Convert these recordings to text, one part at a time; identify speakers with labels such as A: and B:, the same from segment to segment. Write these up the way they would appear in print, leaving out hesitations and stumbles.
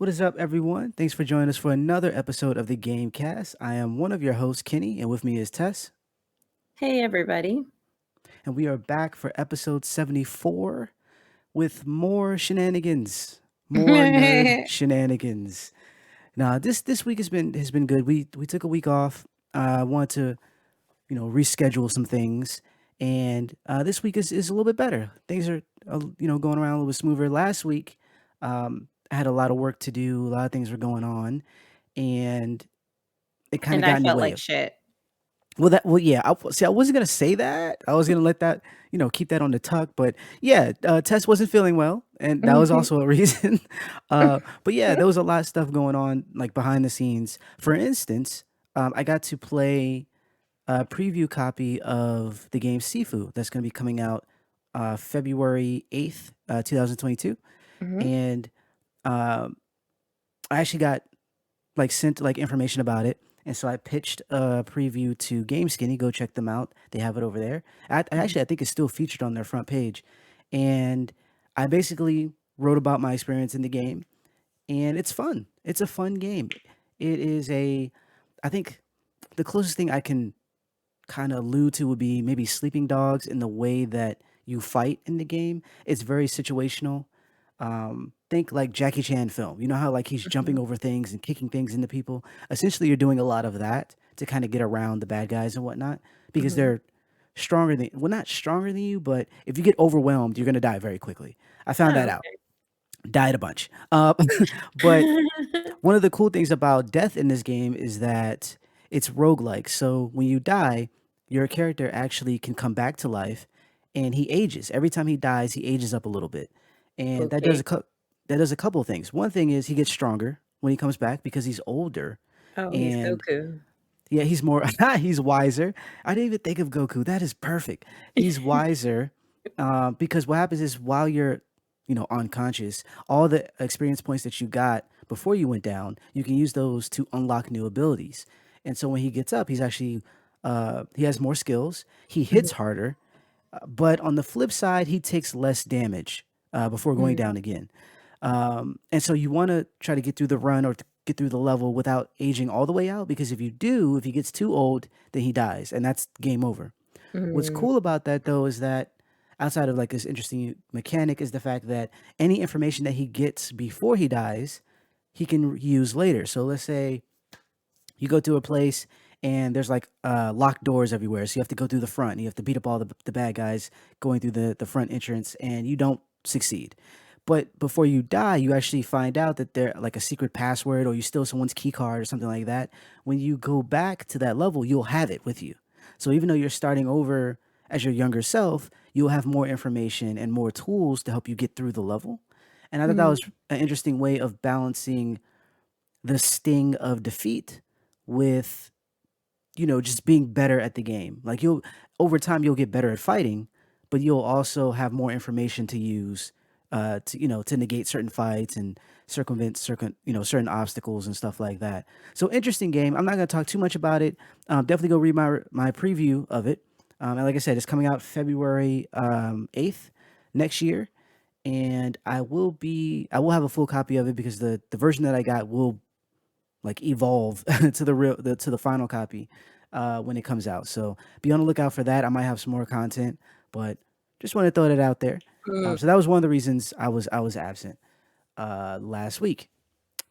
A: What is up, everyone? Thanks for joining us for another episode of the Gamecast. I am one of your hosts, Kenny, and with me is Tess,
B: Hey, everybody.
A: and we are back for episode 74 with more shenanigans, more nerd shenanigans. Now, this week has been good. We took a week off. I wanted to reschedule some things, and this week is a little bit better. Things are going around a little bit smoother. Last week, I had a lot of work to do. A lot of things were going on, and it kind of
B: And I
A: got in the
B: felt
A: way
B: like
A: of.
B: shit.
A: Well, yeah. I wasn't gonna say that. I was gonna let that, keep that on the tuck. But yeah, Tess wasn't feeling well, and that was also a reason. But yeah, there was a lot of stuff going on, like behind the scenes. For instance, I got to play a preview copy of the game Sifu that's gonna be coming out February 8th, 2022,
B: Mhm.
A: and um, I actually got like sent like information about it. And so I pitched a preview to GameSkinny. Go check them out. They have it over there. I think it's still featured on their front page. And I basically wrote about my experience in the game, and it's fun. It's a fun game. It is I think the closest thing I can kind of allude to would be maybe Sleeping Dogs in the way that you fight in the game. It's very situational. Think like Jackie Chan film. You know how like he's jumping
B: Mhm.
A: over things and kicking things into people. Essentially, you're doing a lot of that to kind of get around the bad guys and whatnot because
B: Mhm.
A: they're stronger than well, not stronger than you, but if you get overwhelmed, you're gonna die very quickly. I found that
B: Oh,
A: out. Died a bunch. But
B: okay.
A: one of the cool things about death in this game is that it's roguelike. So when you die, your character actually can come back to life and he ages. Every time he dies, he ages up a little bit. And
B: Okay.
A: that does a couple of things. One thing is he gets stronger when he comes back because he's older
B: Oh, he's
A: and
B: Goku.
A: yeah, he's more he's wiser. I didn't even think of Goku. That is perfect. He's wiser because what happens is while you're, unconscious, all the experience points that you got before you went down, you can use those to unlock new abilities. And so when he gets up, he's actually he has more skills. He
B: Mhm.
A: hits harder, but on the flip side, he takes less damage before going
B: Mhm.
A: down again. And so you want to try to get through the run or to get through the level without aging all the way out because if you do, if he gets too old, then he dies and that's game over. What's
B: Mhm.
A: cool about that though is that outside of like this interesting mechanic is the fact that any information that he gets before he dies, he can use later. So let's say you go to a place and there's like locked doors everywhere. So you have to go through the front. You have to beat up all the bad guys going through the front entrance and you don't succeed. But before you die, you actually find out that they're like a secret password or you steal someone's key card or something like that. When you go back to that level, you'll have it with you. So even though you're starting over as your younger self, you'll have more information and more tools to help you get through the level. And I thought that
B: Mhm.
A: was an interesting way of balancing the sting of defeat with just being better at the game. Like you'll over time you'll get better at fighting, but you'll also have more information to use to negate certain fights and circumvent certain obstacles and stuff like that. So interesting game. I'm not going to talk too much about it. Definitely go read my preview of it. And like I said, it's coming out February 8th next year. And I will have a full copy of it because the version that I got will like evolve to the final copy when it comes out. So be on the lookout for that. I might have some more content, but just want to throw that out there.
B: Mm.
A: So that was one of the reasons I was absent last week.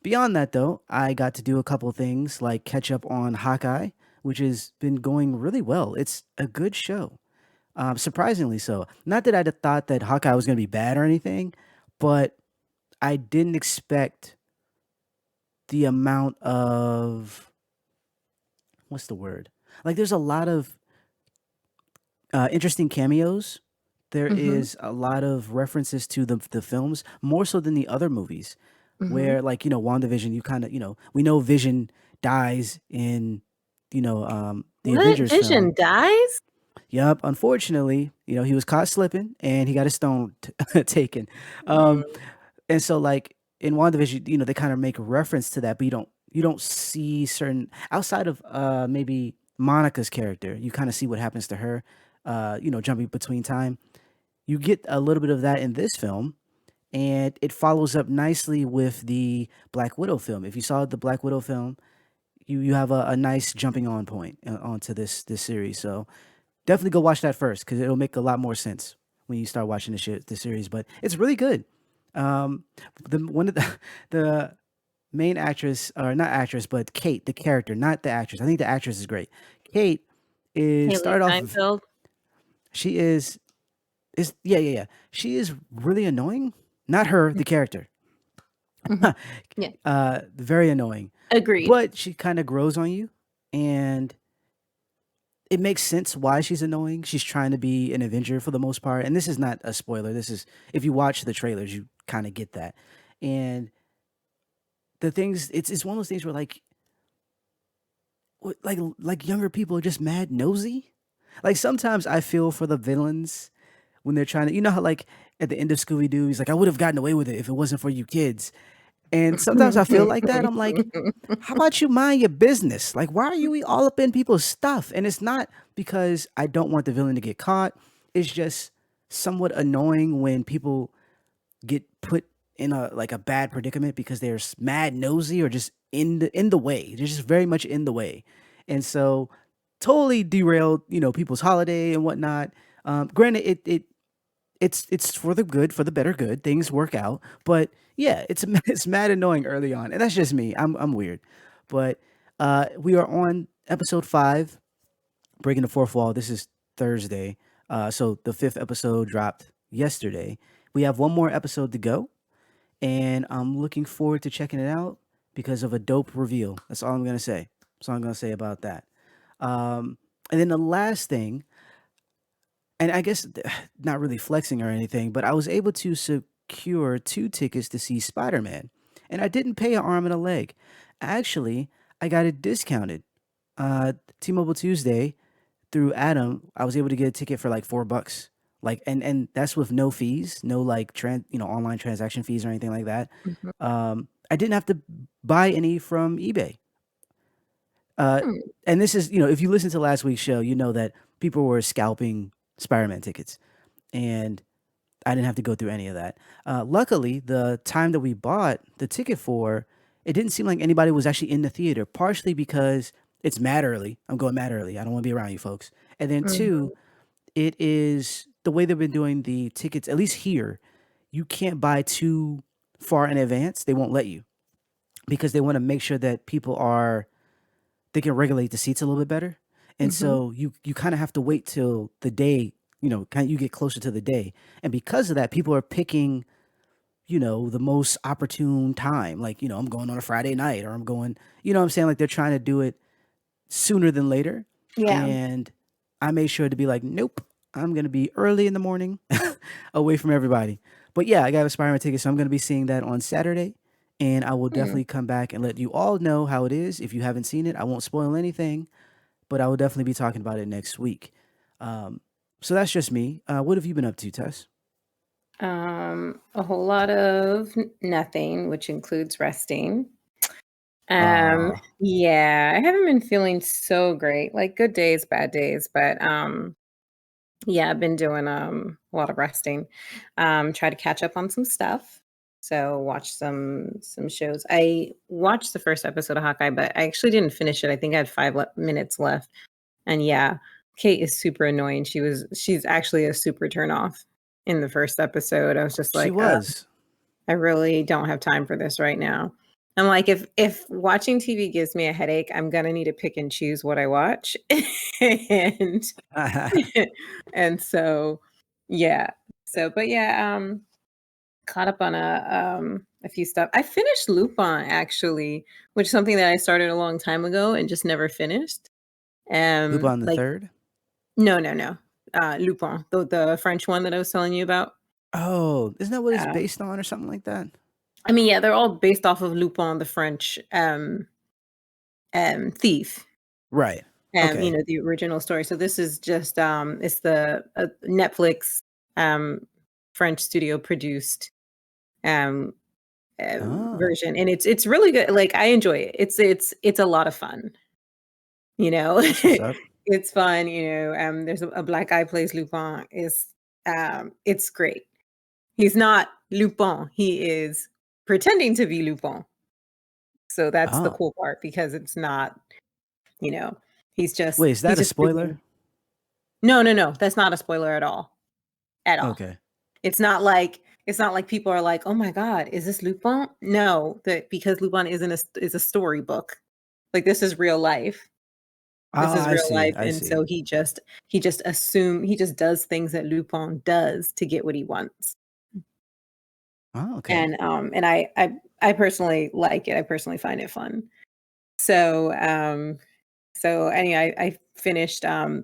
A: Beyond that, though, I got to do a couple things like catch up on Hawkeye, which has been going really well. It's a good show, surprisingly so. Not that I'd have thought that Hawkeye was going to be bad or anything, but I didn't expect the amount of what's the word? Like, there's a lot of interesting cameos. There
B: Mhm.
A: is a lot of references to the films, more so than the other movies,
B: Mhm.
A: where like WandaVision, you kind of we know Vision dies in the
B: What?
A: Avengers film.
B: Vision dies?
A: Yup, unfortunately, he was caught slipping and he got his stone taken. Um,
B: Mm.
A: and so like in WandaVision, they kind of make reference to that, but you don't see certain outside of maybe Monica's character, you kind of see what happens to her, jumping between time. You get a little bit of that in this film, and it follows up nicely with the Black Widow film. If you saw the Black Widow film, you have a nice jumping on point onto this series. So definitely go watch that first because it'll make a lot more sense when you start watching the series. But it's really good. Um, the one of the the main actress, or not actress, but Kate, the character, not the actress. I think the actress is great. Kate is
B: Haley
A: started off.
B: Steinfeld.
A: She is yeah, yeah, yeah. She is really annoying. Not her, the character.
B: Mhm. Yeah,
A: Very annoying.
B: agreed.
A: But she kind of grows on you, and it makes sense why she's annoying. She's trying to be an Avenger for the most part, and this is not a spoiler. This is, if you watch the trailers, you kind of get that. And the things, it's one of those things where like younger people are just mad nosy. Like sometimes I feel for the villains when they're trying to, you know how like at the end of Scooby Doo, he's like, I would have gotten away with it if it wasn't for you kids. And sometimes I feel like that. I'm like, how about you mind your business? Like, why are you all up in people's stuff? And it's not because I don't want the villain to get caught. It's just somewhat annoying when people get put in a bad predicament because they're mad nosy or just in the way. They're just very much in the way, and so totally derailed people's holiday and whatnot. Granted, it's for the good, for the better good. Things work out, but yeah, it's it's mad annoying early on, and that's just me. I'm weird, but we are on episode 5, breaking the fourth wall. This is Thursday, so the 5th episode dropped yesterday. We have one more episode to go, and I'm looking forward to checking it out because of a dope reveal. That's all I'm gonna say. That's all I'm gonna say about that. And then the last thing, and I guess not really flexing or anything, but I was able to secure 2 tickets to see Spider Man, and I didn't pay an arm and a leg. Actually, I got it discounted. T-Mobile Tuesday through Adam, I was able to get a ticket for like $4. Like, and that's with no fees, no like online transaction fees or anything like that.
B: Mhm.
A: I didn't have to buy any from eBay. Uh,
B: Hmm.
A: and this is, if you listen to last week's show, you know that people were scalping Spider-Man tickets, and I didn't have to go through any of that. Luckily, the time that we bought the ticket for, it didn't seem like anybody was actually in the theater. Partially because it's mad early. I'm going mad early. I don't want to be around you folks. And then
B: Mhm.
A: two, it is the way they've been doing the tickets. At least here, you can't buy too far in advance. They won't let you because they want to make sure that people are they can regulate the seats a little bit better. And
B: Mhm.
A: so you kind of have to wait till the day, kind of you get closer to the day. And because of that, people are picking, the most opportune time. Like, I'm going on a Friday night, or I'm going, what I'm saying? Like they're trying to do it sooner than later.
B: Yeah.
A: And I made sure to be like, nope, I'm going to be early in the morning away from everybody. But yeah, I got a Spider-Man ticket, so I'm going to be seeing that on Saturday. And I will
B: Hmm.
A: definitely come back and let you all know how it is. If you haven't seen it, I won't spoil anything, but I will definitely be talking about it next week. Um, so that's just me. What have you been up to, Tess?
B: A whole lot of nothing, which includes resting.
A: Uh,
B: Yeah, I haven't been feeling so great. Like good days, bad days, but yeah, I've been doing a lot of resting. Try to catch up on some stuff. So watch some shows. I watched the first episode of Hawkeye, but I actually didn't finish it. I think I had 5 minutes left. And yeah, Kate is super annoying. She's actually a super turn off in the first episode. I was just
A: she
B: like,
A: was.
B: I really don't have time for this right now. I'm like, if watching TV gives me a headache, I'm gonna need to pick and choose what I watch. and and so yeah. So but yeah, caught up on a few stuff. I finished Lupin actually, which is something that I started a long time ago and just never finished.
A: Lupin the
B: Like
A: Third.
B: no. Lupin, the French one that I was telling you about.
A: Oh, isn't that what it's
B: Uh,
A: based on or something like that?
B: I mean, yeah, they're all based off of Lupin the French thief.
A: Right. Okay.
B: The original story. So this is just it's the Netflix French studio produced um
A: Oh,
B: version, and it's really good. Like I enjoy it. It's a lot of fun. You know,
A: that's what's up.
B: it's fun. There's a black guy plays Lupin. It's great. He's not Lupin. He is pretending to be Lupin. So that's the
A: Oh,
B: cool part because it's not, you know, he's just
A: wait, is
B: he's
A: that a
B: just
A: spoiler?
B: no, no, no. That's not a spoiler at all. At all.
A: Okay.
B: It's not like people are like, "Oh my god, is this Lupin?" No, that because Lupin is a storybook. Like this is real life. This
A: Ah,
B: is
A: I
B: real
A: see.
B: life,
A: I
B: and
A: see.
B: so he just does things that Lupin does to get what he wants.
A: Oh, okay.
B: And I personally like it. I personally find it fun. So so anyway, I finished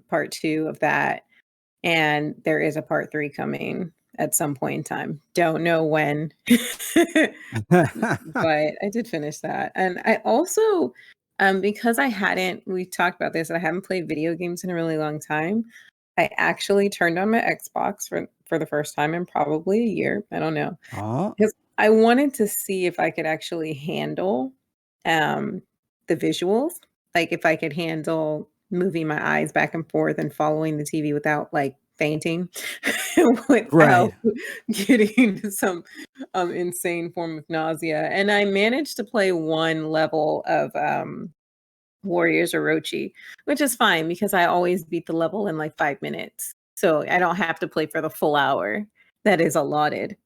B: part 2 of that, and there is a part 3 coming at some point in time. Don't know when. But I did finish that. And I also because I hadn't we talked about this, I haven't played video games in a really long time. I actually turned on my Xbox for the first time in probably a year. I don't know.
A: Oh,
B: 'Cause I wanted to see if I could actually handle, um, the visuals, like, if I could handle moving my eyes back and forth and following the TV without, like, fainting,
A: right.
B: without getting into some, insane form of nausea, and I managed to play 1 level of, Warriors Orochi, which is fine because I always beat the level in, like, 5 minutes, so I don't have to play for the full hour that is allotted.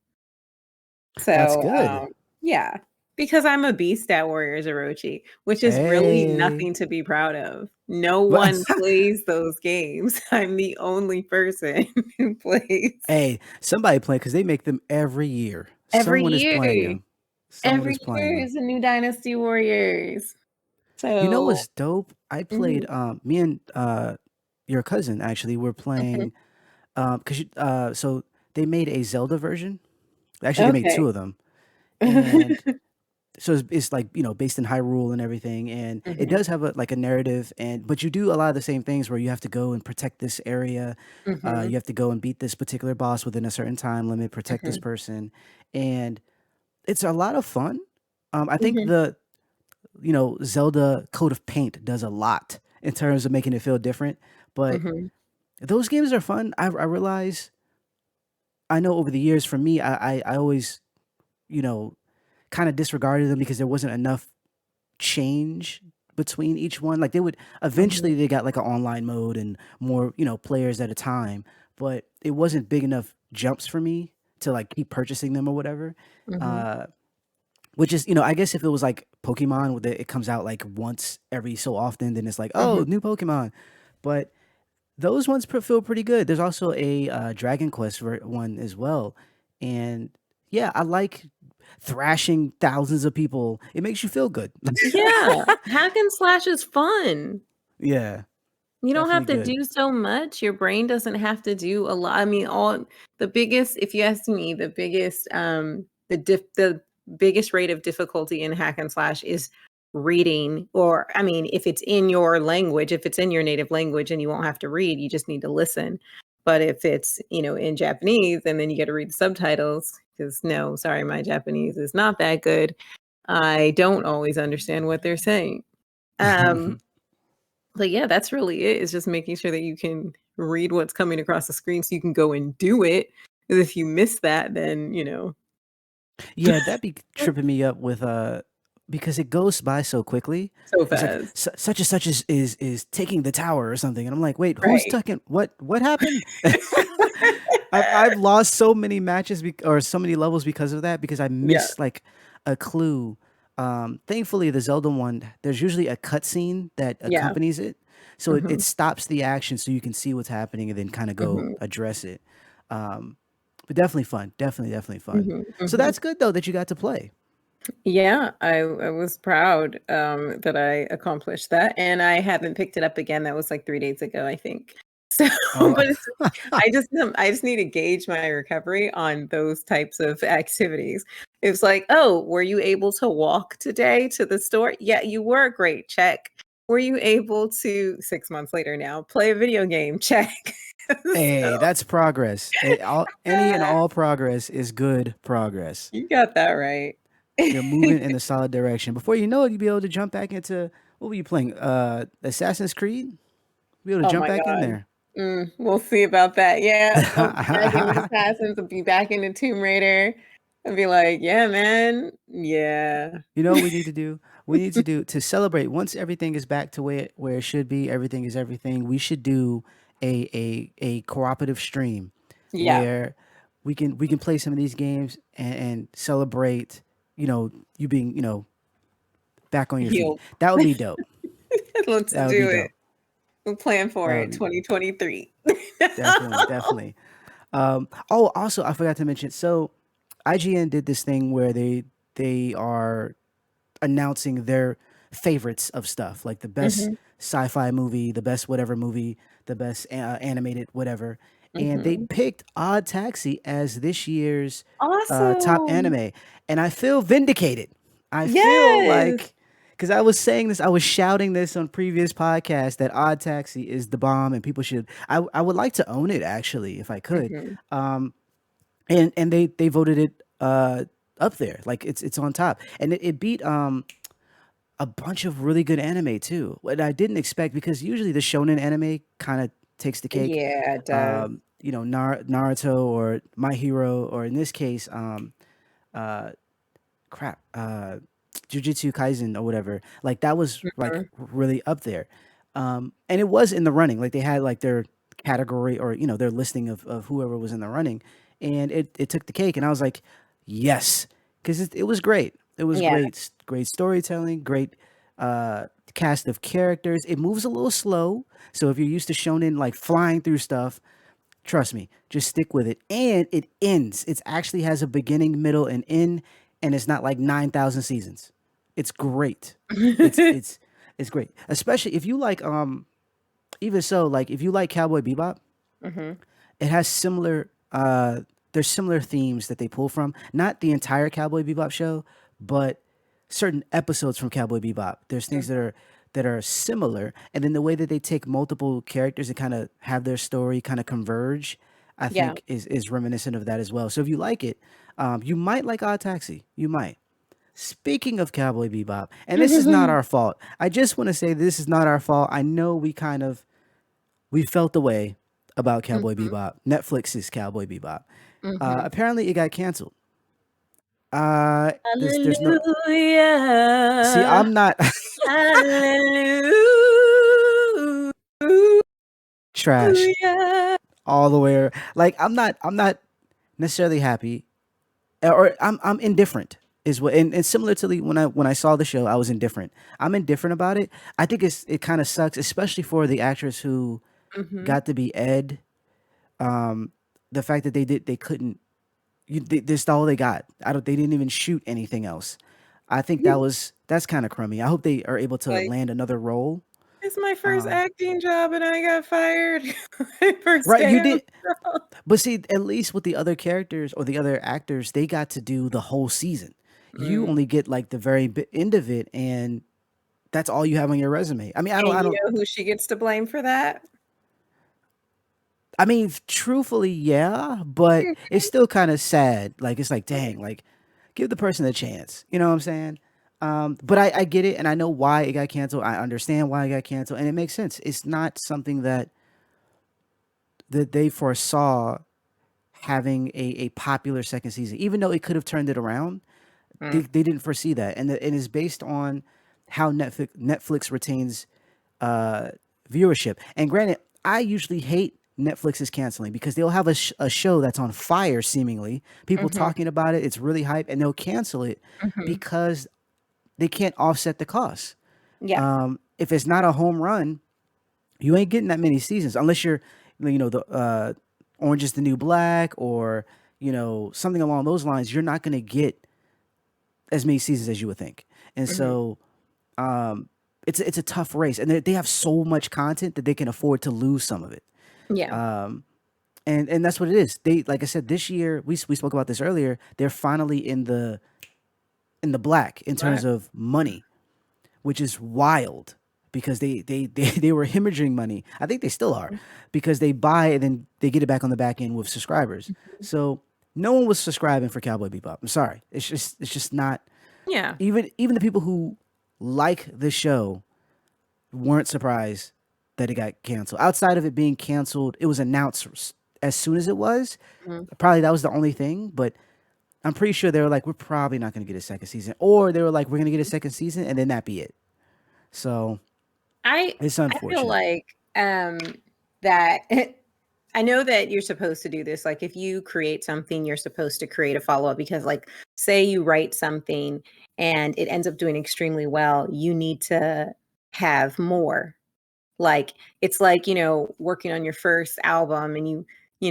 A: That's
B: So,
A: good.
B: yeah, because I'm a beast at Warriors Orochi, which is really
A: Hey.
B: nothing to be proud of. No
A: But
B: one plays those games. I'm the only person who plays
A: hey, somebody playing because they make them every year.
B: every
A: Someone is playing
B: year.
A: them. Someone
B: Every
A: is playing
B: year
A: them.
B: is a new Dynasty Warriors.
A: You know
B: So
A: what's dope? I
B: mhm,
A: played me and your cousin actually were
B: mhm.
A: playing because so they made a Zelda version. Actually, they made
B: Okay.
A: two of them, and so it's like based in Hyrule and everything, and it
B: Mhm,
A: does have a like a narrative, and but you do a lot of the same things where you have to go and protect this area,
B: mhm,
A: you have to go and beat this particular boss within a certain time limit, protect this
B: mhm,
A: person, and it's a lot of fun. I think
B: mhm,
A: the Zelda Coat of Paint does a lot in terms of making it feel different, but
B: mhm,
A: those games are fun. I realize I know over the years for me, I always you know kind of disregarded them because there wasn't enough change between each one. Like they would
B: mhm,
A: eventually they got like an online mode and more, players at a time, but it wasn't big enough jumps for me to like keep purchasing them or whatever.
B: mhm,
A: Uh which is, I guess if it was like Pokemon with it comes out like once every so often, then it's like, oh,
B: mhm.
A: new Pokemon. But those ones feel pretty good. There's also a Dragon Quest one as well. And yeah, I like thrashing thousands of people. It makes you feel good.
B: Yeah, hack and slash is fun.
A: Yeah,
B: You don't have
A: definitely
B: to
A: good.
B: do so much. Your brain doesn't have to do a lot. I mean, all the biggest, if you ask me, the biggest rate of difficulty in hack and slash is reading, or I mean, if it's in your language, if it's in your native language and you won't have to read, you just need to listen. But if it's, in Japanese and then you got to read the subtitles, because no, sorry, my Japanese is not that good. I don't always understand what they're saying. Um, but yeah, that's really it, is just making sure that you can read what's coming across the screen so you can go and do it. Because if you miss that, then,
A: Yeah, that be tripping me up with because it goes by so quickly.
B: so
A: It's like
B: fast.
A: such and such is taking the tower or something, and I'm like, wait, who's
B: Right.
A: taking what happened? I've lost so many matches or so many levels because of that because I
B: Yeah.
A: missed like a clue. Thankfully, the Zelda one, there's usually a cutscene that
B: Yeah.
A: accompanies it, so it
B: Mhm.
A: stops the action so you can see what's happening and then kind of go
B: Mhm.
A: address it. Um, but definitely fun, definitely fun.
B: Mhm.
A: So
B: Mhm.
A: that's good though that you got to play.
B: Yeah, I was proud, that I accomplished that, and I haven't picked it up again. That was, like, 3 days ago, I think. So,
A: Oh,
B: but it's I just need to gauge my recovery on those types of activities. It's like, "Oh, were you able to walk today to the store? Yeah, you were, great, check. Were you able to" 6 months later now, "play a video game? Check."
A: hey,
B: So,
A: that's progress. Any and all progress is good progress.
B: you got that right.
A: You're moving in the solid direction. Before you know it, you'll be able to jump back into what were you playing? Assassin's Creed? Be able to
B: Oh
A: jump
B: my
A: back in
B: god.
A: there.
B: We'll see about that. Yeah, I'll be back in the Assassins. I'll be back in the Tomb Raider. I'll be like, yeah, man. Yeah.
A: You know what we need to do? We need to do to celebrate once everything is back to where it should be. Everything is everything. We should do a cooperative stream
B: Yeah.
A: where we can play some of these games and celebrate. You being back on your feet.
B: Healed.
A: That would be dope.
B: Let's
A: That would be
B: do it.
A: dope.
B: We'll plan for
A: That
B: it.
A: would be
B: 2023.
A: definitely definitely. Oh, also I forgot to mention. So IGN did this thing where they are announcing their favorites of stuff, like the best
B: Hmm.
A: sci-fi movie, the best whatever movie, the best animated whatever, and they
B: Hmm.
A: picked Odd Taxi as this year's top
B: Awesome.
A: anime, and I feel vindicated. I feel
B: Yes.
A: like because I was saying this, I was shouting this on previous podcasts that Odd Taxi is the bomb, and people should. I would like to own it actually if I could,
B: Hmm.
A: and they voted it up there, like it's on top, and it beat a bunch of really good anime too. What I didn't expect because usually the shonen anime kind of takes the cake.
B: Yeah, it does.
A: Naruto or My Hero, or in this case, uh, crap, Jujutsu Kaisen or whatever. Like that was like
B: Mhm.
A: really up there, and it was in the running. Like they had like their category or their listing of whoever was in the running, and it took the cake. And I was like, yes, because it was great. It was
B: Yeah.
A: great, great storytelling, great cast of characters. It moves a little slow, so if you're used to shonen like flying through stuff, trust me, just stick with it. And it ends. It actually has a beginning, middle, and end, and it's not like 9,000 seasons. It's great. It's it's it's great. Especially if you like even so, like if you like Cowboy Bebop,
B: Hmm.
A: it has similar there's similar themes that they pull from. Not the entire Cowboy Bebop show, but certain episodes from Cowboy Bebop. There's things that are similar, and then the way that they take multiple characters and kind of have their story kind of converge, I
B: Yeah.
A: think is reminiscent of that as well. So if you like it, you might like Odd Taxi. You might. Speaking of Cowboy Bebop, and this is not our fault. I just want to say this is not our fault. I know we felt the way about Cowboy
B: Hmm.
A: Bebop, Netflix's Cowboy Bebop.
B: Hmm.
A: Apparently, it got canceled. There's no. See,
B: Hallelujah.
A: I'm not
B: Hallelujah.
A: trash all the way. Like I'm not necessarily happy, or I'm indifferent. Is what and similar to when I saw the show, I was indifferent. I'm indifferent about it. I think it kind of sucks, especially for the actress who
B: Hmm.
A: got to be Ed. The fact that they couldn't this all they got. I don't. They didn't even shoot anything else. I think that's kind of crummy. I hope they are able to
B: Like,
A: land another role.
B: it's my first
A: Um,
B: acting job and I got fired. My first
A: right,
B: day
A: you
B: on
A: did,
B: the job.
A: but see, at least with the other characters or the other actors, they got to do the whole season. You
B: Mm.
A: only get like the very end of it, and that's all you have on your resume. I mean, I don't,
B: And
A: I
B: you
A: don't.
B: know who she gets to blame for that?
A: I mean, truthfully, yeah, but it's still kind of sad. Like it's like, dang, like give the person a chance. You know what I'm saying? But I get it, and I know why it got canceled. I understand why it got canceled, and it makes sense. It's not something that they foresaw having a popular second season, even though it could have turned it around. They,
B: Mm.
A: they didn't foresee that, and it is based on how Netflix retains uh, viewership. And granted, I usually hate Netflix's canceling because they'll have a show that's on fire, seemingly people
B: Mhm.
A: talking about it. It's really hype, and they'll cancel it
B: Mhm.
A: because they can't offset the cost.
B: Yeah.
A: If it's not a home run, you ain't getting that many seasons unless you're, the Orange is the New Black or something along those lines. You're not going to get as many seasons as you would think, and
B: Mhm.
A: so it's a tough race, and they have so much content that they can afford to lose some of it.
B: Yeah.
A: And that's what it is. They, like I said, this year we spoke about this earlier. They're finally in the black in terms
B: Black.
A: of money, which is wild because they were hemorrhaging money. I think they still are because they buy and then they get it back on the back end with subscribers. So no one was subscribing for Cowboy Bebop. I'm sorry. It's just not.
B: Yeah.
A: Even the people who like the show weren't surprised that it got canceled. Outside of it being canceled, it was announced as soon as it was.
B: Mhm.
A: Probably that was the only thing, but I'm pretty sure they were like, we're probably not going to get a second season, or they were like, we're going to get a second season, and then that be it. So
B: I
A: it's
B: I feel
A: unfortunate.
B: like that I know that you're supposed to do this. Like if you create something, you're supposed to create a follow-up because like say you write something and it ends up doing extremely well, you need to have more. Like it's like, working on your first album and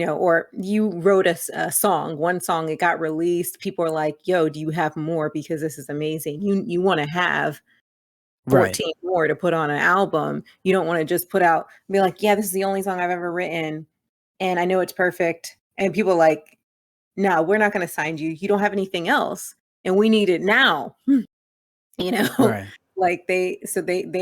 B: or you wrote a song, one song, it got released. People are like, yo, do you have more? Because this is amazing. You want to have
A: Right.
B: 14 more to put on an album. You don't want to just put out, be like, yeah, this is the only song I've ever written. And I know it's perfect. And people are like, no, we're not going to sign you. You don't have anything else. And we need it now. you know
A: Right.
B: like they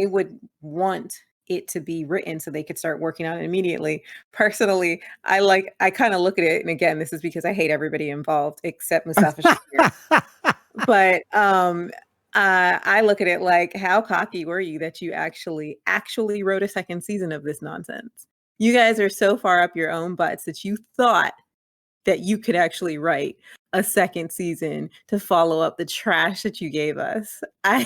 B: would want it to be written so they could start working on it immediately. Personally, I kind of look at it, and again, this is because I hate everybody involved except Mustafa Shakir. But I look at it like, how cocky were you that you actually wrote a second season of this nonsense? You guys are so far up your own butts that you thought that you could actually write a second season to follow up the trash that you gave us.
A: Yeah,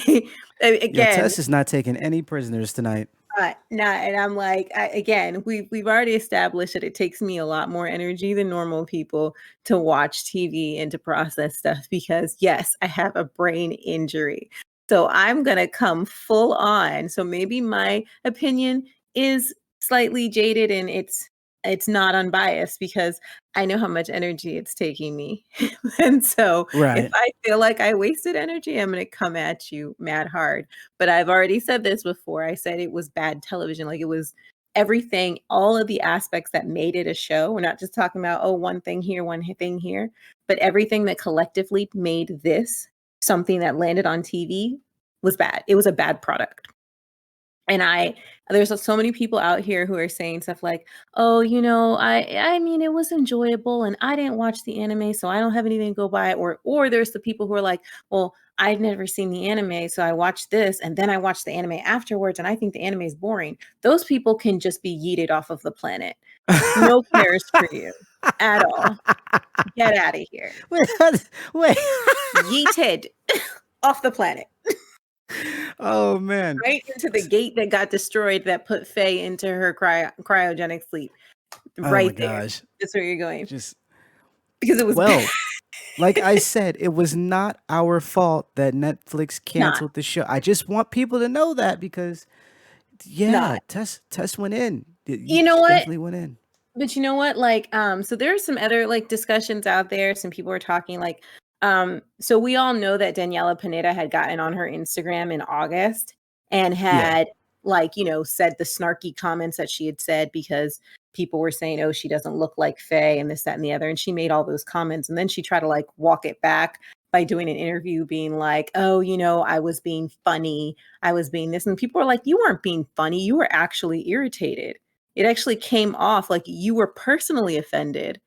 B: Again,
A: Tess is not taking any prisoners tonight.
B: not, and I'm like, again, we've already established that it takes me a lot more energy than normal people to watch TV and to process stuff because yes, I have a brain injury. So I'm gonna come full on. So maybe my opinion is slightly jaded and it's not unbiased because I know how much energy it's taking me. And so if
A: Right.
B: I feel like I wasted energy, I'm gonna come at you mad hard. But I've already said this before. I said it was bad television. Like it was everything, all of the aspects that made it a show. We're not just talking about, oh, one thing here, one thing here, but everything that collectively made this something that landed on TV was bad. It was a bad product. And there's so many people out here who are saying stuff like, "Oh, I mean, it was enjoyable, and I didn't watch the anime, so I don't have anything to go by." Or there's the people who are like, "Well, I've never seen the anime, so I watched this, and then I watched the anime afterwards, and I think the anime is boring." Those people can just be yeeted off of the planet. No cares for you at all. Get out of here.
A: Wait, wait.
B: Yeeted off the planet.
A: Oh man.
B: Right into the gate that got destroyed that put Faye into her cryogenic sleep.
A: Oh my
B: Right there.
A: gosh.
B: That's where you're going.
A: Just
B: Because it was bad.
A: well, like I said, it was not our fault that Netflix
B: Not,
A: canceled the show. I just want people to know that because yeah,
B: not.
A: Tess went in. You
B: You know what?
A: definitely went in.
B: But you know what? Like, so there's some other like discussions out there. Some people are talking like, so we all know that Daniela Pineda had gotten on her Instagram in August and
A: Yeah.
B: had like, said the snarky comments that she had said because people were saying, oh, she doesn't look like Faye and this, that, and the other. And she made all those comments. And then she tried to like walk it back by doing an interview being like, oh, I was being funny. I was being this. And people are like, you weren't being funny. You were actually irritated. It actually came off like you were personally offended.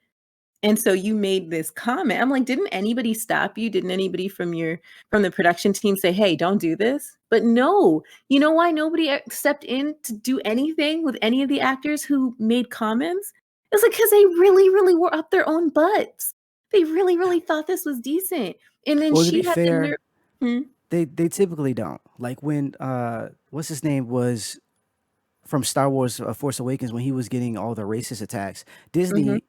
B: And so you made this comment. I'm like, didn't anybody stop you? Didn't anybody from the production team say, "Hey, don't do this"? But no. You know why nobody stepped in to do anything with any of the actors who made comments? It's like because they really, really were up their own butts. They really, really thought this was decent. And then
A: Well, to
B: she
A: be
B: had the
A: fair,
B: nerve. Hmm?
A: they typically don't. Like when what's his name was from Star Wars Force Awakens when he was getting all the racist attacks.
B: Mm-hmm.
A: Disney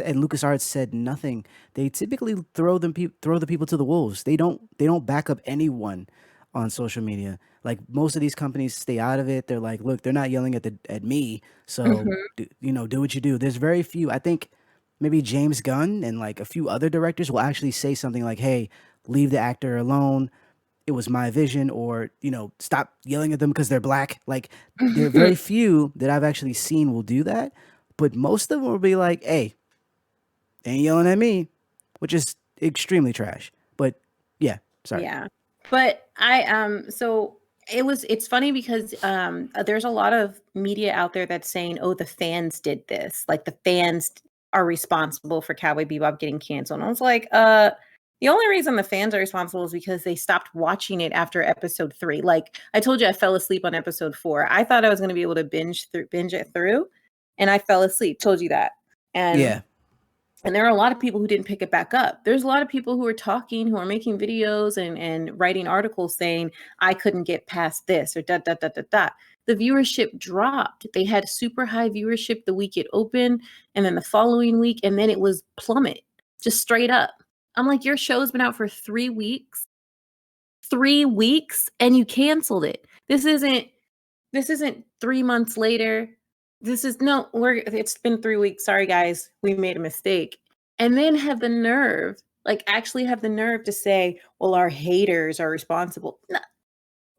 A: and LucasArts said nothing. They typically throw the people to the wolves. They don't back up anyone on social media. Like most of these companies stay out of it. They're like, look, they're not yelling at me, so
B: Mm-hmm.
A: do what you do. There's very few. I think maybe James Gunn and like a few other directors will actually say something like, hey, leave the actor alone, it was my vision, or stop yelling at them because they're black. Like there are very few that I've actually seen will do that, but most of them will be like, hey, they ain't yelling at me, which is extremely trash. But yeah, sorry.
B: Yeah. But so it's funny because there's a lot of media out there that's saying, "Oh, the fans did this. Like the fans are responsible for Cowboy Bebop getting canceled." And I was like, The only reason the fans are responsible is because they stopped watching it after episode 3. Like I told you, I fell asleep on episode 4. I thought I was going to be able to binge it through, and I fell asleep. Told you that.
A: Yeah.
B: And there are a lot of people who didn't pick it back up. There's a lot of people who are talking, who are making videos and writing articles saying, I couldn't get past this or dot, dot, dot, dot, dot. The viewership dropped. They had super high viewership the week it opened, and then the following week, and then it was plummet, just straight up. I'm like, your show's been out for 3 weeks. 3 weeks, and you canceled it. This isn't 3 months later. This is no, it's been 3 weeks. Sorry guys, we made a mistake. And then have the nerve, like actually have the nerve to say, well, our haters are responsible. No,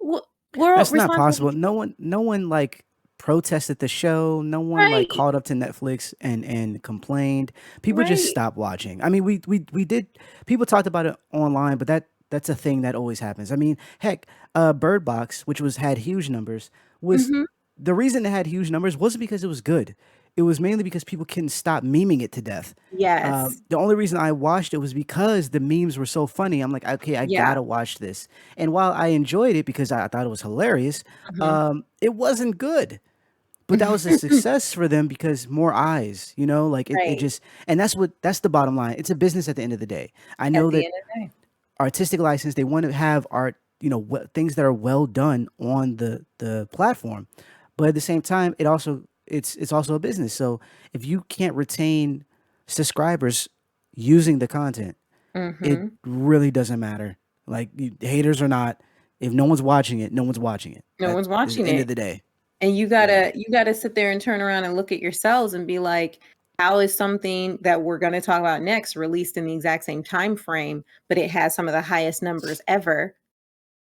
B: we're all
A: That's not
B: responsible.
A: possible. No one like protested the show. No one like
B: Right.
A: called up to Netflix and complained. People just
B: Right.
A: stopped watching. I mean, we did. People talked about it online, but that's a thing that always happens. I mean, heck, Bird Box, which was had huge numbers, was
B: Mhm.
A: the reason it had huge numbers wasn't because it was good. It was mainly because people couldn't stop memeing it to death.
B: Yes.
A: The only reason I watched it was because the memes were so funny. I'm like, okay, I
B: Yeah.
A: gotta watch this. And while I enjoyed it because I thought it was hilarious,
B: Mhm.
A: it wasn't good. But that was a success for them because more eyes, like it
B: Right.
A: just, and that's the bottom line. It's a business at the end of the day. I
B: At
A: know
B: the
A: that
B: end of the day.
A: artistic license, they want to have art, things that are well done on the platform. But at the same time, it's also a business. So if you can't retain subscribers using the content, it
B: Mhm.
A: really doesn't matter. Like haters or not, if no one's watching it, no one's watching it.
B: No
A: At
B: one's
A: the
B: watching
A: end
B: it.
A: of the day.
B: And you
A: Yeah.
B: gotta sit there and turn around and look at yourselves and be like, how is something that we're going to talk about next released in the exact same time frame, but it has some of the highest numbers ever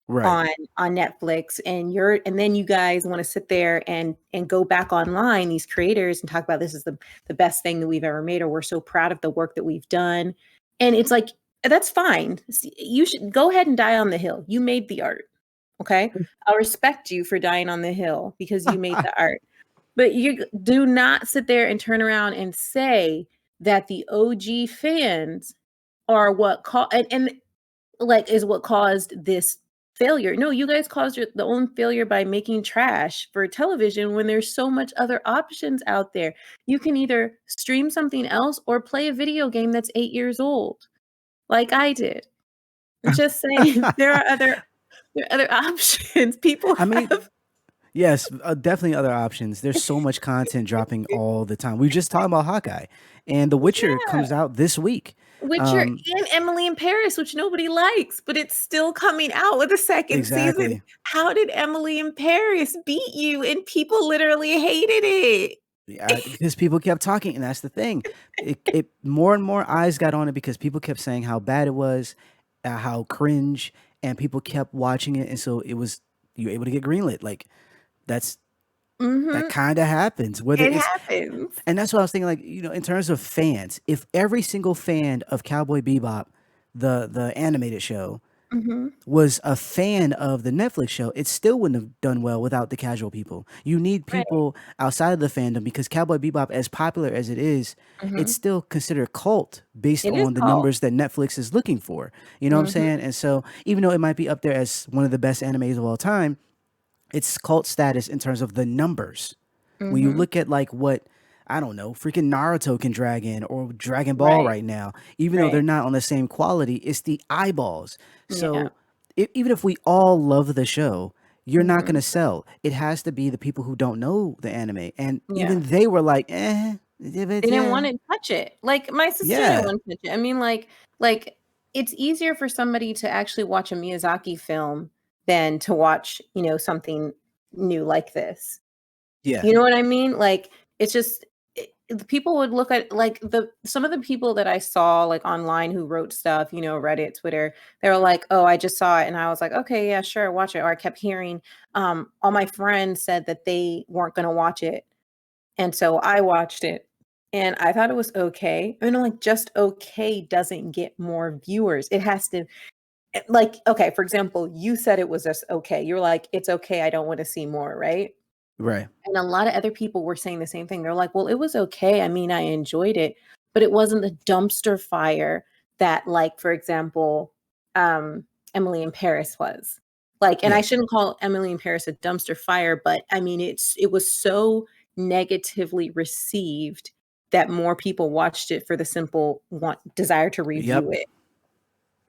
A: Right.
B: on Netflix, and then you guys want to sit there and go back online, these creators, and talk about this is the best thing that we've ever made, or we're so proud of the work that we've done. And it's like, that's fine. You should go ahead and die on the hill. You made the art. Okay. I'll respect you for dying on the hill because you made the art. But you do not sit there and turn around and say that the OG fans are what and like is what caused this failure. No, you guys caused the own failure by making trash for television when there's so much other options out there. You can either stream something else or play a video game that's 8 years old, like I did. I'm just saying there are other options. People
A: I mean,
B: have.
A: yes, definitely other options. There's so much content dropping all the time. We were just talking about Hawkeye, and The Witcher
B: Yeah.
A: comes out this week.
B: Witcher
A: Um,
B: and Emily in Paris, which nobody likes, but it's still coming out with a second season.
A: exactly.
B: How did Emily in Paris beat you? And people literally hated it.
A: Yeah, because people kept talking, and that's the thing. It more and more eyes got on it because people kept saying how bad it was, how cringe, and people kept watching it, and so you were able to get greenlit. Like that's that
B: Mhm.
A: kind of happens. Whether
B: It
A: it's
B: happens.
A: And that's what I was thinking. Like in terms of fans, if every single fan of Cowboy Bebop, the animated show,
B: Mhm.
A: was a fan of the Netflix show, it still wouldn't have done well without the casual people. You need
B: Right.
A: people outside of the fandom because Cowboy Bebop, as popular as it is, it's
B: Mhm.
A: still considered cult based
B: It is
A: on the
B: cult.
A: numbers that Netflix is looking for. You know what I'm
B: Mhm.
A: saying? And so, even though it might be up there as one of the best animes of all time, it's cult status in terms of the numbers. When you
B: Mhm.
A: look at like what I don't know, freaking Naruto can drag in or Dragon Ball
B: Right.
A: right now, even though they're
B: Right.
A: not on the same quality, it's the eyeballs.
B: Yeah.
A: So even if we all love the show, you're not
B: Mhm.
A: gonna sell. It has to be the people who don't know the anime, and
B: Yeah.
A: even they were like, yeah,
B: They
A: but
B: didn't
A: yeah,
B: wanna touch it. Like, my sister didn't
A: yeah,
B: wanna touch it. I mean, like, it's easier for somebody to actually watch a Miyazaki film than to watch, something new like this.
A: yeah,
B: You know what I mean? Like, it's just the people would look at, like, the some of the people that I saw, like, online who wrote stuff, Reddit, Twitter, they were like, "Oh, I just saw it," and I was like, "Okay, yeah, sure, watch it," or I kept hearing, all my friends said that they weren't gonna watch it. And so I watched it, and I thought it was okay. And I'm like, just okay doesn't get more viewers. It has to like, okay, for example, you said it was just okay. You're like, "It's okay, I don't wanna see more," right?
A: right.
B: And a lot of other people were saying the same thing. They're like, "Well, it was okay. I mean, I enjoyed it, but it wasn't the dumpster fire that, like, for example, Emily in Paris was. Like, and I
A: Yeah.
B: shouldn't call Emily in Paris a dumpster fire, but I mean, it was so negatively received that more people watched it for the simple want desire to review
A: Yep.
B: it.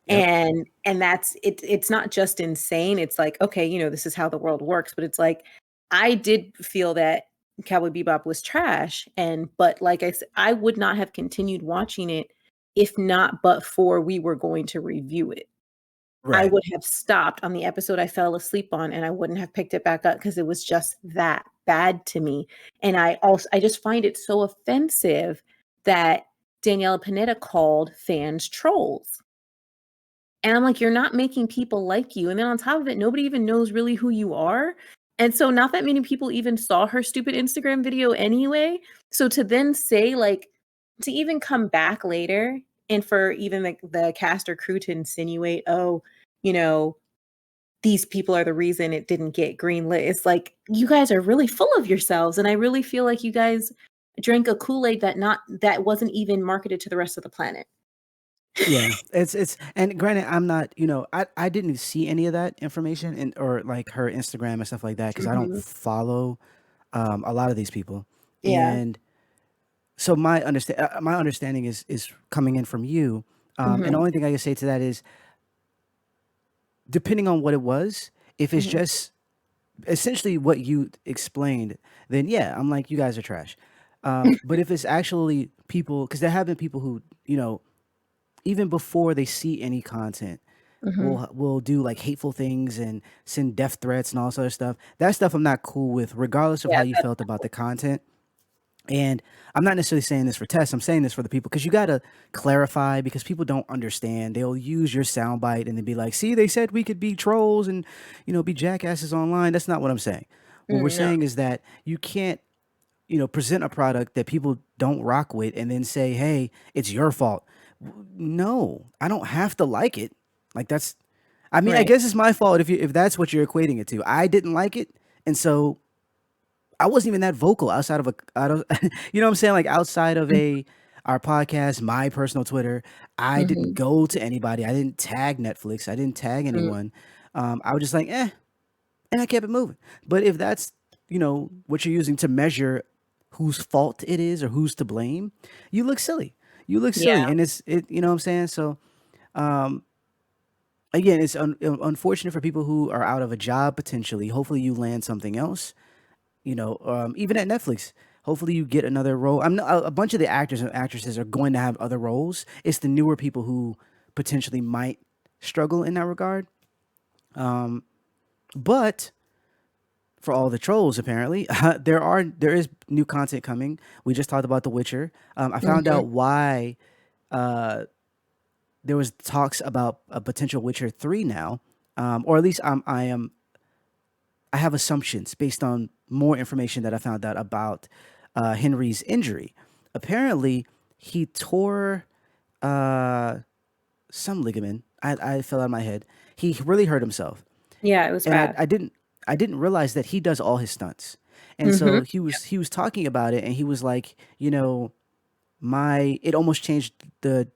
A: Yep.
B: And that's it's not just insane, it's like, okay, this is how the world works, but it's like, I did feel that Cowboy Bebop was trash, but like I said, I would not have continued watching it if not but for we were going to review it. I
A: Right.
B: would have stopped on the episode I fell asleep on, and I wouldn't have picked it back up because it was just that bad to me. And I just find it so offensive that Daniela Pineda called fans trolls. And I'm like, you're not making people like you. And then on top of it, nobody even knows really who you are. And so not that many people even saw her stupid Instagram video anyway. So to then say, like, to even come back later and for even the cast or crew to insinuate, oh, you know, these people are the reason it didn't get greenlit. It's like, you guys are really full of yourselves. And I really feel like you guys drank a Kool-Aid that wasn't even marketed to the rest of the planet.
A: Yeah, it's and granted, I'm not, I didn't see any of that information and or like her Instagram and stuff like that because I don't
B: Mhm.
A: follow a lot of these people,
B: Yeah.
A: and so my understanding is coming in from you, and the
B: Mhm.
A: only thing I can say to that is depending on what it was, if it's
B: Mhm.
A: just essentially what you explained, then yeah, I'm like you guys are trash. But if it's actually people, because there have been people who even before they see any content
B: Mhm.
A: will do like hateful things and send death threats and all this other stuff. That stuff I'm not cool with, regardless of how
B: Yeah,
A: you
B: that's
A: felt about the content. And I'm not necessarily saying this for Tess. I'm saying this for the people because you got to clarify because people don't understand. They'll use your soundbite and then be like, "See, they said we could be trolls and be jackasses online." That's not what I'm saying. What we're
B: no.
A: saying is that you can't present a product that people don't rock with and then say, "Hey, it's your fault." No, I don't have to like it. Like that's I mean, I
B: Right.
A: guess it's my fault if that's what you're equating it to. I didn't like it, and so I wasn't even that vocal outside of a out of you know what I'm saying? Like outside of
B: Mhm.
A: a our podcast, my personal Twitter, I didn't
B: Mhm.
A: go to anybody. I didn't tag Netflix. I didn't tag
B: Mhm.
A: anyone. I was just like, and I kept it moving. But if that's what you're using to measure whose fault it is or who's to blame, you look silly. You look silly,
B: Yeah.
A: and it. You know what I'm saying? So again, it's unfortunate for people who are out of a job potentially. Hopefully, you land something else. Even at Netflix, hopefully you get another role. I'm not, a bunch of the actors and actresses are going to have other roles. It's the newer people who potentially might struggle in that regard. But for all the trolls, apparently, there is new content coming. We just talked about The Witcher. I found
B: Mhm.
A: out why there was talks about a potential Witcher 3 now, or at least I have assumptions based on more information that I found out about Henry's injury. Apparently, he tore uh, some ligament. I fell out of my head. He really hurt himself,
B: Yeah, it was
A: and
B: bad.
A: I didn't realize that he does all his stunts. And
B: Mhm.
A: so he was talking about it, and he was like, my it almost changed the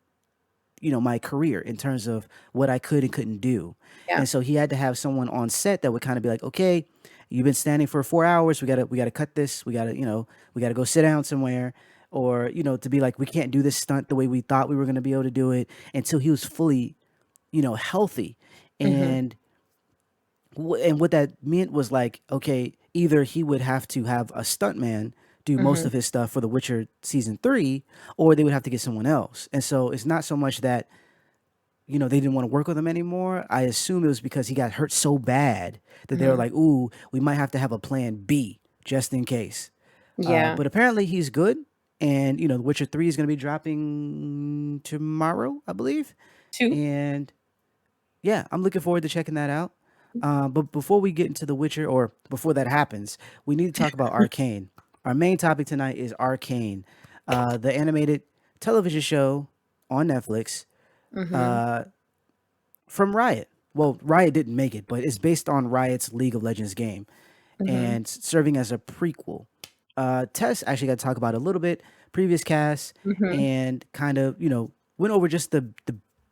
A: my career in terms of what I could and couldn't do.
B: Yeah.
A: And so he had to have someone on set that would kind of be like, okay, you've been standing for 4 hours. We gotta cut this. We gotta go sit down somewhere. Or, to be like, we can't do this stunt the way we thought we were gonna be able to do it until he was fully, healthy.
B: Mhm.
A: And and what that meant was like, okay, either he would have to have a stuntman do most
B: Mhm.
A: of his stuff for The Witcher season 3, or they would have to get someone else. And so it's not so much that they didn't want to work with him anymore. I assume it was because he got hurt so bad that they were
B: Mhm.
A: like, "Ooh, we might have to have a plan B just in case."
B: Yeah.
A: But apparently he's good, and The Witcher 3 is going to be dropping tomorrow, I believe.
B: 2.
A: And yeah, I'm looking forward to checking that out. But before we get into The Witcher, or before that happens, we need to talk about Arcane. Our main topic tonight is Arcane, the animated television show on Netflix
B: Mhm.
A: from Riot. Well, Riot didn't make it, but it's based on Riot's League of Legends game
B: Mhm.
A: and serving as a prequel. Tess actually got to talk about it a little bit, previous cast,
B: Mhm.
A: and kind of, went over just the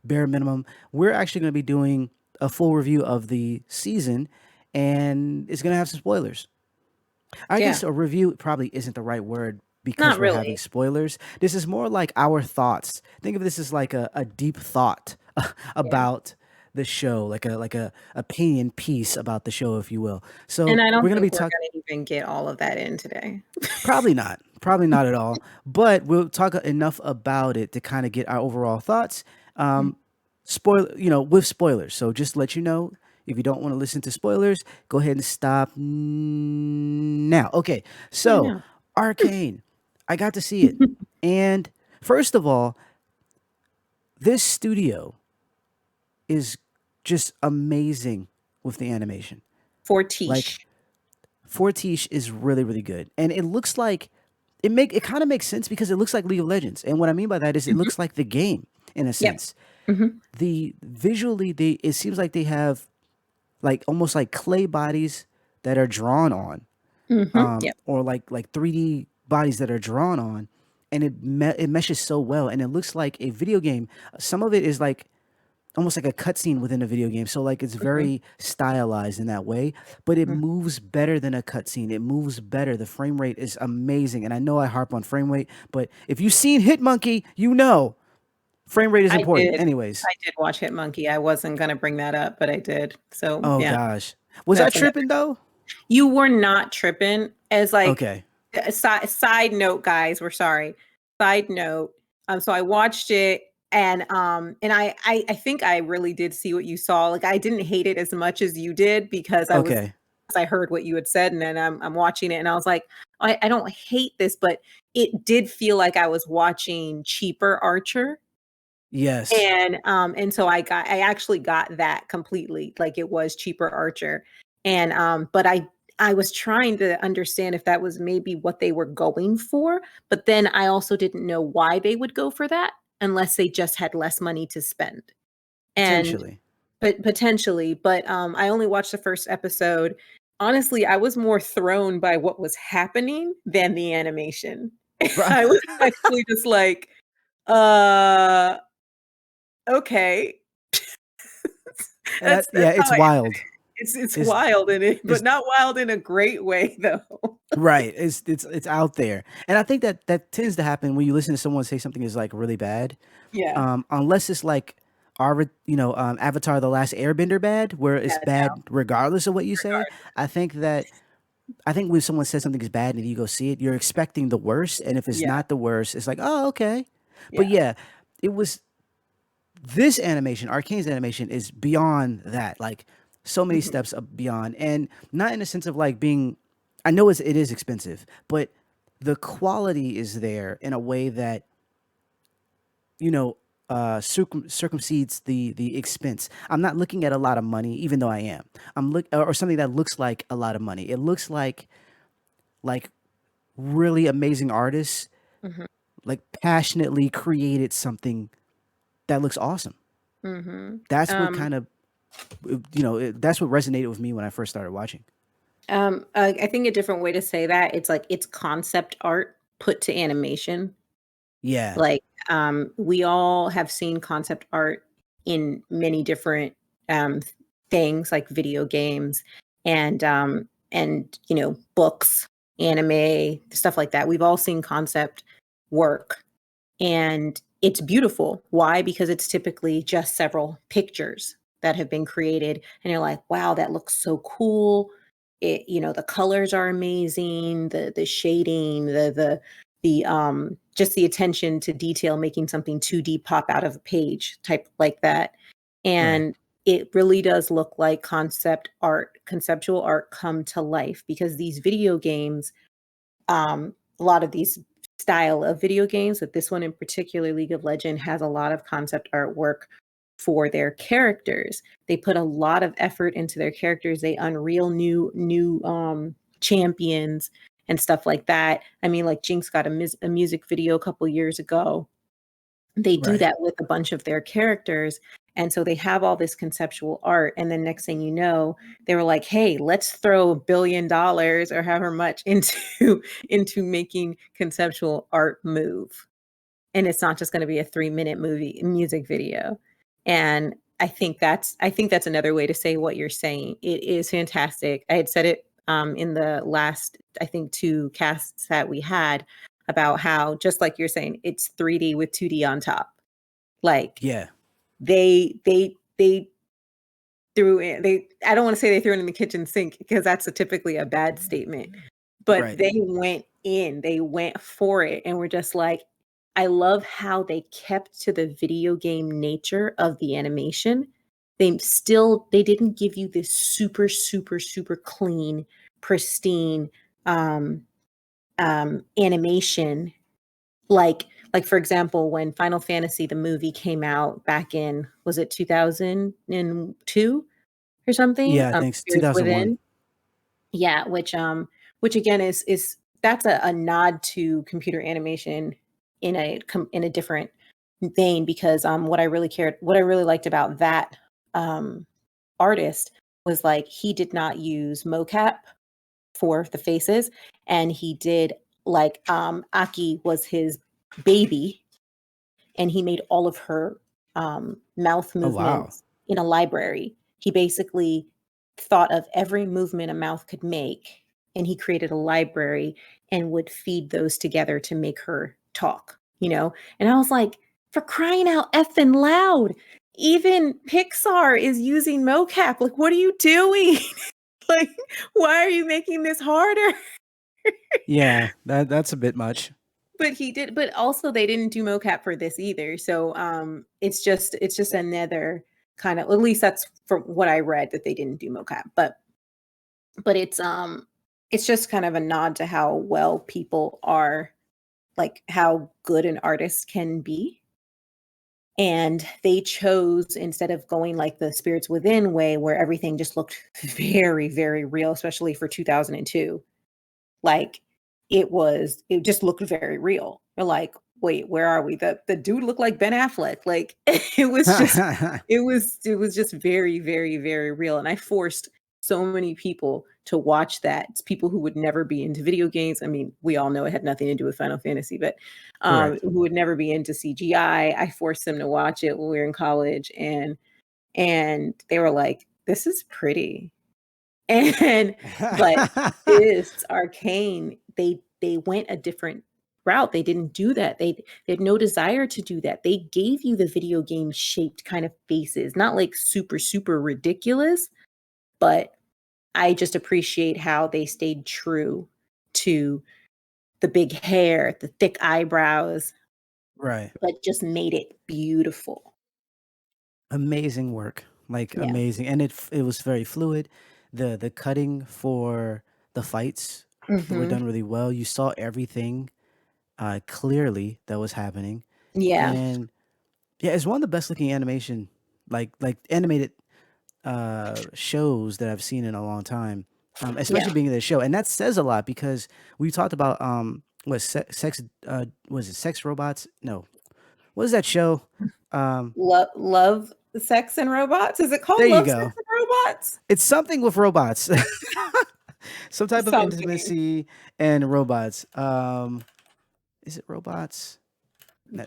A: bare minimum. We're actually going to be doing a full review of the season, and it's going to have some spoilers. I
B: Yeah,
A: guess a review probably isn't the right word because
B: not
A: we're having
B: really.
A: spoilers. This is more like our thoughts. Think of this as like a deep thought
B: Yeah.
A: about the show, like a opinion piece about the show, if you will.
B: And
A: So
B: I
A: we're
B: don't
A: gonna be
B: think we're
A: talking.
B: gonna even get all of that in today.
A: Probably not. Probably not at all. But we'll talk enough about it to kind of get our overall thoughts.
B: Mm.
A: Spoil, with spoilers. So just to let you know, if you don't want to listen to spoilers, go ahead and stop now. Okay.
B: Yeah,
A: So,
B: no.
A: Arcane. I got to see it. And first of all, this studio is just amazing with the animation. Like
B: Fortiche.
A: Fortiche is really really good, and it looks like it kind of makes sense because it looks like League of Legends. And what I mean by that is it
B: Mhm.
A: looks like the game in a
B: Yep.
A: sense.
B: Mhm.
A: The visually they it seems like they have like almost like clay bodies that are drawn on,
B: Mhm. Yep.
A: or like 3D bodies that are drawn on, and it meshes so well, and it looks like a video game. Some of it is like almost like a cutscene within a video game. So like it's
B: Mhm.
A: very stylized in that way, but it
B: Mhm.
A: moves better than a cutscene. It moves better. The frame rate is amazing. And I know I harp on frame rate, but if you've seen Hitmonkey, you know frame rate is
B: I
A: important.
B: did.
A: Anyways.
B: I did watch Hitmonkey. I wasn't gonna bring that up, but I did. So,
A: Oh
B: yeah,
A: gosh. Was I
B: that's another.
A: tripping though?
B: You were not tripping. As like
A: Okay.
B: a side note, guys, we're sorry. Side note. So I watched it and I think I really did see what you saw. Like I didn't hate it as much as you did because
A: Okay.
B: I heard what you had said and then I'm watching it and I was like, I don't hate this, but it did feel like I was watching cheaper Archer.
A: Yes.
B: And so I actually got that completely, like it was cheaper Archer. But I was trying to understand if that was maybe what they were going for, but then I also didn't know why they would go for that unless they just had less money to spend. And
A: Potentially.
B: but potentially, but I only watched the first episode. Honestly, I was more thrown by what was happening than the animation.
A: Right.
B: I was actually just like, uh okay.
A: And yeah,
B: That's how
A: it's
B: I
A: wild.
B: it's
A: It's
B: wild in it, but
A: it's
B: not wild in a great way though.
A: right. It's out there. And I think that that tends to happen when you listen to someone say something is like really bad.
B: Yeah.
A: Unless it's like Avatar: The Last Airbender bad, where it's
B: Yeah, no,
A: bad regardless of what you say.
B: regardless.
A: I think that I think when someone says something is bad and you go see it, you're expecting the worst, and if it's
B: Yeah,
A: not the worst, it's like, oh, okay. But
B: yeah.
A: yeah, it was this animation, Arcane's animation, is beyond that. Like so many
B: Mhm,
A: steps up beyond, and not in the sense of like being. I know it is expensive, but the quality is there in a way that you know, circumcedes the expense. I'm not looking at a lot of money, even though I am. I'm look or something that looks like a lot of money. It looks like really amazing artists
B: mhm,
A: like passionately created something that looks awesome.
B: mhm.
A: That's what kind of that's what resonated with me when I first started watching.
B: I think a different way to say that, it's like it's concept art put to animation.
A: Yeah,
B: Like, we all have seen concept art in many different, um, things like video games and books, anime, stuff like that. We've all seen concept work, and it's beautiful. Why? Because it's typically just several pictures that have been created, and you're like, "Wow, that looks so cool." The colors are amazing, the shading, the just the attention to detail, making something 2D pop out of a page type like that.
A: right.
B: And it really does look like conceptual art come to life because these video games, a lot of these style of video games, but this one in particular, League of Legend, has a lot of concept artwork for their characters. They put a lot of effort into their characters. They unreal new champions and stuff like that. I mean, like Jinx got a music video a couple years ago. They do
A: Right.
B: that with a bunch of their characters, and so they have all this conceptual art, and then next thing you know, they were like, "Hey, let's throw $1 billion or however much into into making conceptual art move." And it's not just gonna be a 3-minute movie music video. And I think that's another way to say what you're saying. It is fantastic. I had said it in the last, I think, two casts that we had about how, just like you're saying, it's 3D with 2D on top. Like
A: Yeah.
B: they threw in they I don't want to say they threw it in the kitchen sink because that's typically a bad statement. But
A: Right.
B: they went for it and were just like, I love how they kept to the video game nature of the animation. They didn't give you this super, super, super clean, pristine um animation like for example, when Final Fantasy the movie came out back in, was it 2002 or something?
A: Yeah, I think it's
B: Spirits
A: 2001.
B: Within. Yeah, which again is that's a nod to computer animation in a different vein because what I really liked about that um artist was like he did not use mocap for the faces, and he did like Aki was his baby, and he made all of her mouth
A: Oh, wow.
B: movements in a library. He basically thought of every movement a mouth could make, and he created a library and would feed those together to make her talk, you know? And I was like, for crying out effing loud, even Pixar is using mocap. Like, what are you doing? Like, why are you making this harder?
A: Yeah, that's a bit much.
B: But also they didn't do mocap for this either. So it's just another kind of, at least that's from what I read, that they didn't do mocap. But it's just kind of a nod to how well people are, like how good an artist can be. And they chose, instead of going like the Spirits Within way where everything just looked very, very real, especially for 2002. Like, it just looked very real. We're like, "Wait, where are we?" The dude looked like Ben Affleck. Like, it was just very, very, very real, and I forced so many people to watch that. It's people who would never be into video games. I mean, we all know it had nothing to do with Final Fantasy, but,
A: Correct.
B: who would never be into CGI. I forced them to watch it when we were in college, and they were like, "This is pretty." And but this Arcane, they went a different route. They didn't do that. They had no desire to do that. They gave you the video game shaped kind of faces, not like super, super ridiculous, but I just appreciate how they stayed true to the big hair, the thick eyebrows,
A: Right.
B: but just made it beautiful.
A: Amazing work, like,
B: Yeah.
A: amazing, and it was very fluid. The cutting for the fights were
B: Mhm.
A: done really well. You saw everything, clearly that was happening,
B: Yeah.
A: and yeah, it's one of the best looking animation, like animated, shows that I've seen in a long time,
B: Yeah.
A: especially being in this show, and that says a lot because we talked about, what, was it Sex Robots? No. What is that show? Um,
B: Love, Sex, and Robots? Is it
A: there
B: called
A: you
B: Love, Sex,
A: go.
B: and Robots?
A: It's something with robots. Some type of
B: Something.
A: intimacy and robots. Is it robots?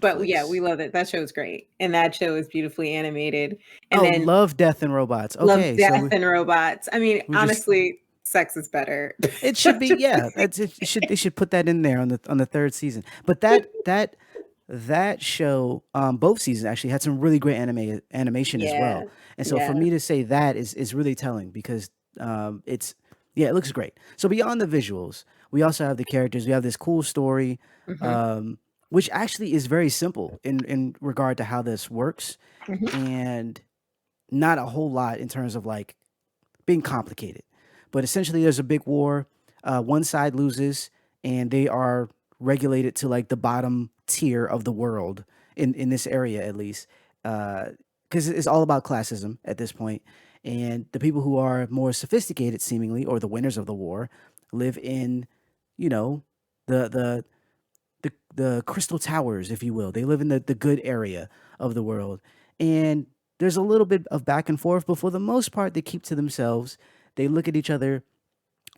B: But yeah, we
A: Netflix.
B: love it. That show is great, and that show is beautifully animated. And
A: Oh,
B: then
A: Love, Death, and Robots.
B: Love,
A: Okay, so
B: Death, and Robots. I mean,
A: we just
B: honestly, sex is better.
A: it should be, yeah. That's it. Should they should put that in there on the third season. But that show, both seasons actually had some really great animation as
B: Yeah,
A: well. And so for
B: yeah.
A: me to say that is really telling because it's yeah, it looks great. So beyond the visuals, we also have the characters. We have this cool story,
B: Mhm,
A: um, which actually is very simple in regard to how this works,
B: mhm.
A: and not a whole lot in terms of like being complicated. But essentially, there's a big war. One side loses, and they are regulated to like the bottom tier of the world in this area, at least, because it's all about classism at this point. And the people who are more sophisticated, seemingly, or the winners of the war, live in, you know, the the the crystal towers, if you will. They live in the good area of the world. And there's a little bit of back and forth, but for the most part, they keep to themselves. They look at each other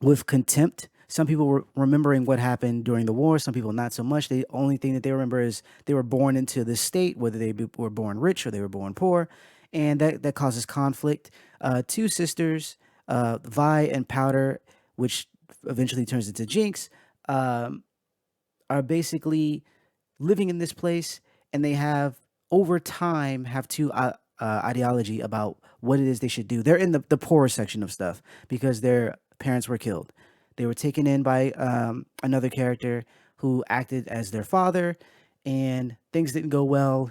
A: with contempt, some people were remembering what happened during the war, some people not so much. The only thing that they remember is they were born into this state, whether were born rich or they were born poor, and that causes conflict. Two sisters, Vi and Powder, which eventually turns into Jinx, um, are basically living in this place, and they have over time have two ideology about what it is they should do. They're in the poorer section of stuff because their parents were killed. They were taken in by another character who acted as their father, and things didn't go well.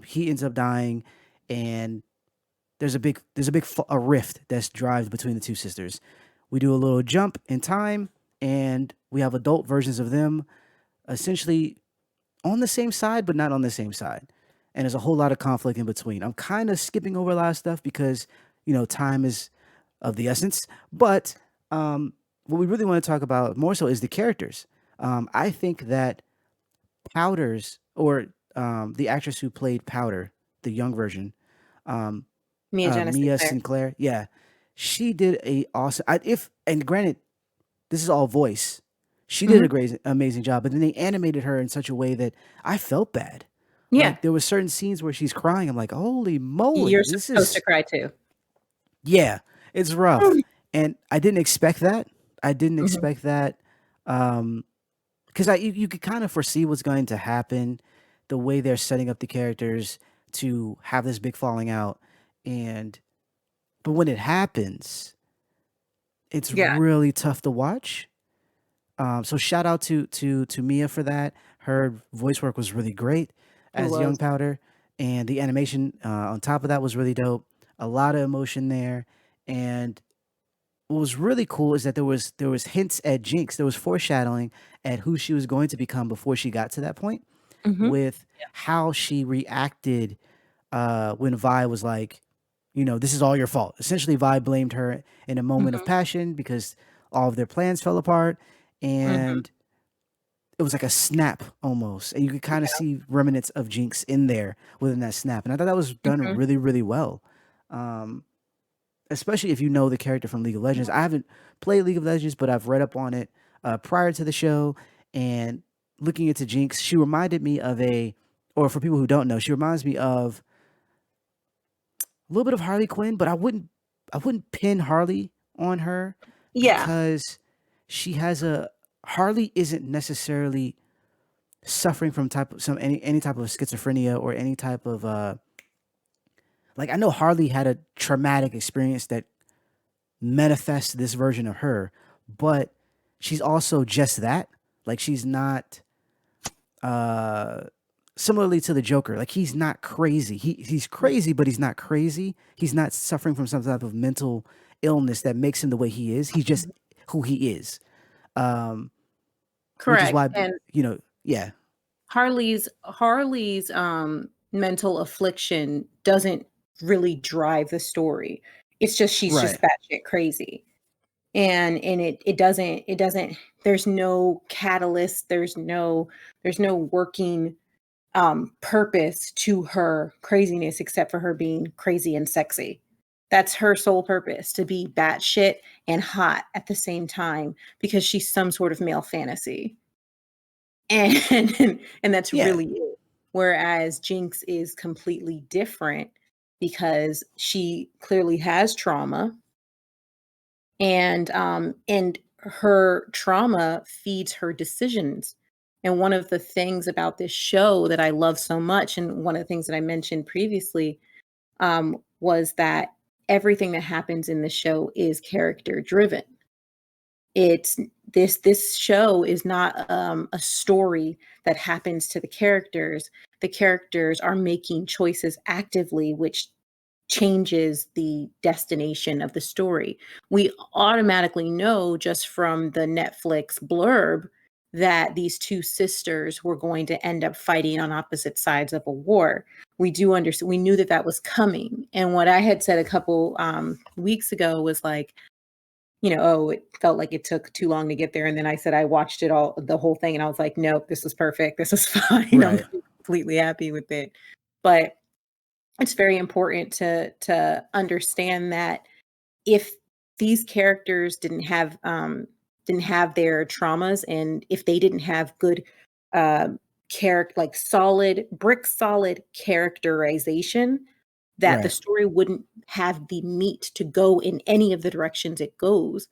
A: He ends up dying, and a rift that's drives between the two sisters. We do a little jump in time, and we have adult versions of them essentially on the same side, but not on the same side. And there's a whole lot of conflict in between. I'm kind of skipping over a lot of stuff because, time is of the essence. But what we really want to talk about more so is the characters. I think that Powder's, or the actress who played Powder, the young version, um,
B: Mia Genesis
A: Mia
B: Claire.
A: Sinclair, yeah, she did a awesome. And granted, this is all voice. She did a
B: Hmm.
A: great, amazing job, but then they animated her in such a way that I felt bad.
B: Yeah,
A: Like there were certain scenes where she's crying. I'm like, holy moly,
B: you're
A: this
B: supposed to
A: is
B: cry too.
A: yeah, it's rough. And I didn't expect that. I didn't
B: Hmm.
A: expect that. Because you could kind of foresee what's going to happen, the way they're setting up the characters to have this big falling out, and but when it happens, it's
B: Yeah,
A: really tough to watch. So shout out to Mia for that. Her voice work was really great
B: it
A: as Young
B: was.
A: Powder, and the animation on top of that was really dope. A lot of emotion there, and what was really cool is that there was hints at Jinx. There was foreshadowing at who she was going to become before she got to that point,
B: Hmm.
A: with how she reacted when Vi was like, this is all your fault. Essentially, Vi blamed her in a moment of
B: Hmm.
A: passion because all of their plans fell apart,
B: Hmm.
A: and it was like a snap almost, and you could kind of
B: Yeah.
A: see remnants of Jinx in there within that snap, and I thought that was done
B: Hmm.
A: really, really well. Um, Especially if you know the character from League of Legends. I haven't played League of Legends, but I've read up on it prior to the show, and looking into Jinx, she reminded me of or for people who don't know, she reminds me of a little bit of Harley Quinn, but I wouldn't pin Harley on her
B: Yeah.
A: because she has a Harley isn't necessarily suffering from type of some any type of schizophrenia or any type of like I know Harley had a traumatic experience that manifests this version of her, but she's also just that. Like she's not uh similarly to the Joker. Like he's not crazy. He's crazy, but he's not crazy. He's not suffering from some type of mental illness that makes him the way he is. He's just who he is. Um, which is
B: Correct.
A: why
B: And
A: yeah,
B: Harley's mental affliction doesn't really drive the story. It's just she's
A: right,
B: just batshit crazy. And it doesn't there's no catalyst, there's no working purpose to her craziness except for her being crazy and sexy. That's her sole purpose, to be batshit and hot at the same time because she's some sort of male fantasy. And that's
A: yeah,
B: really it. Whereas Jinx is completely different because she clearly has trauma, and her trauma feeds her decisions. And one of the things about this show that I love so much, and one of the things that I mentioned previously, was that everything that happens in the show is character driven. It's this show is not a story that happens to the characters. The characters are making choices actively, which changes the destination of the story. We automatically know just from the Netflix blurb that these two sisters were going to end up fighting on opposite sides of a war. We do understand. We knew that that was coming. And what I had said a couple weeks ago was like, oh, it felt like it took too long to get there. And then I said I watched the whole thing, and I was like, nope, this was perfect. This is fine. I'm
A: right,
B: completely happy with it. But it's very important to understand that if these characters didn't have didn't have their traumas, and if they didn't have good character, like solid characterization, that the
A: Right.
B: story wouldn't have the meat to go in any of the directions it goes.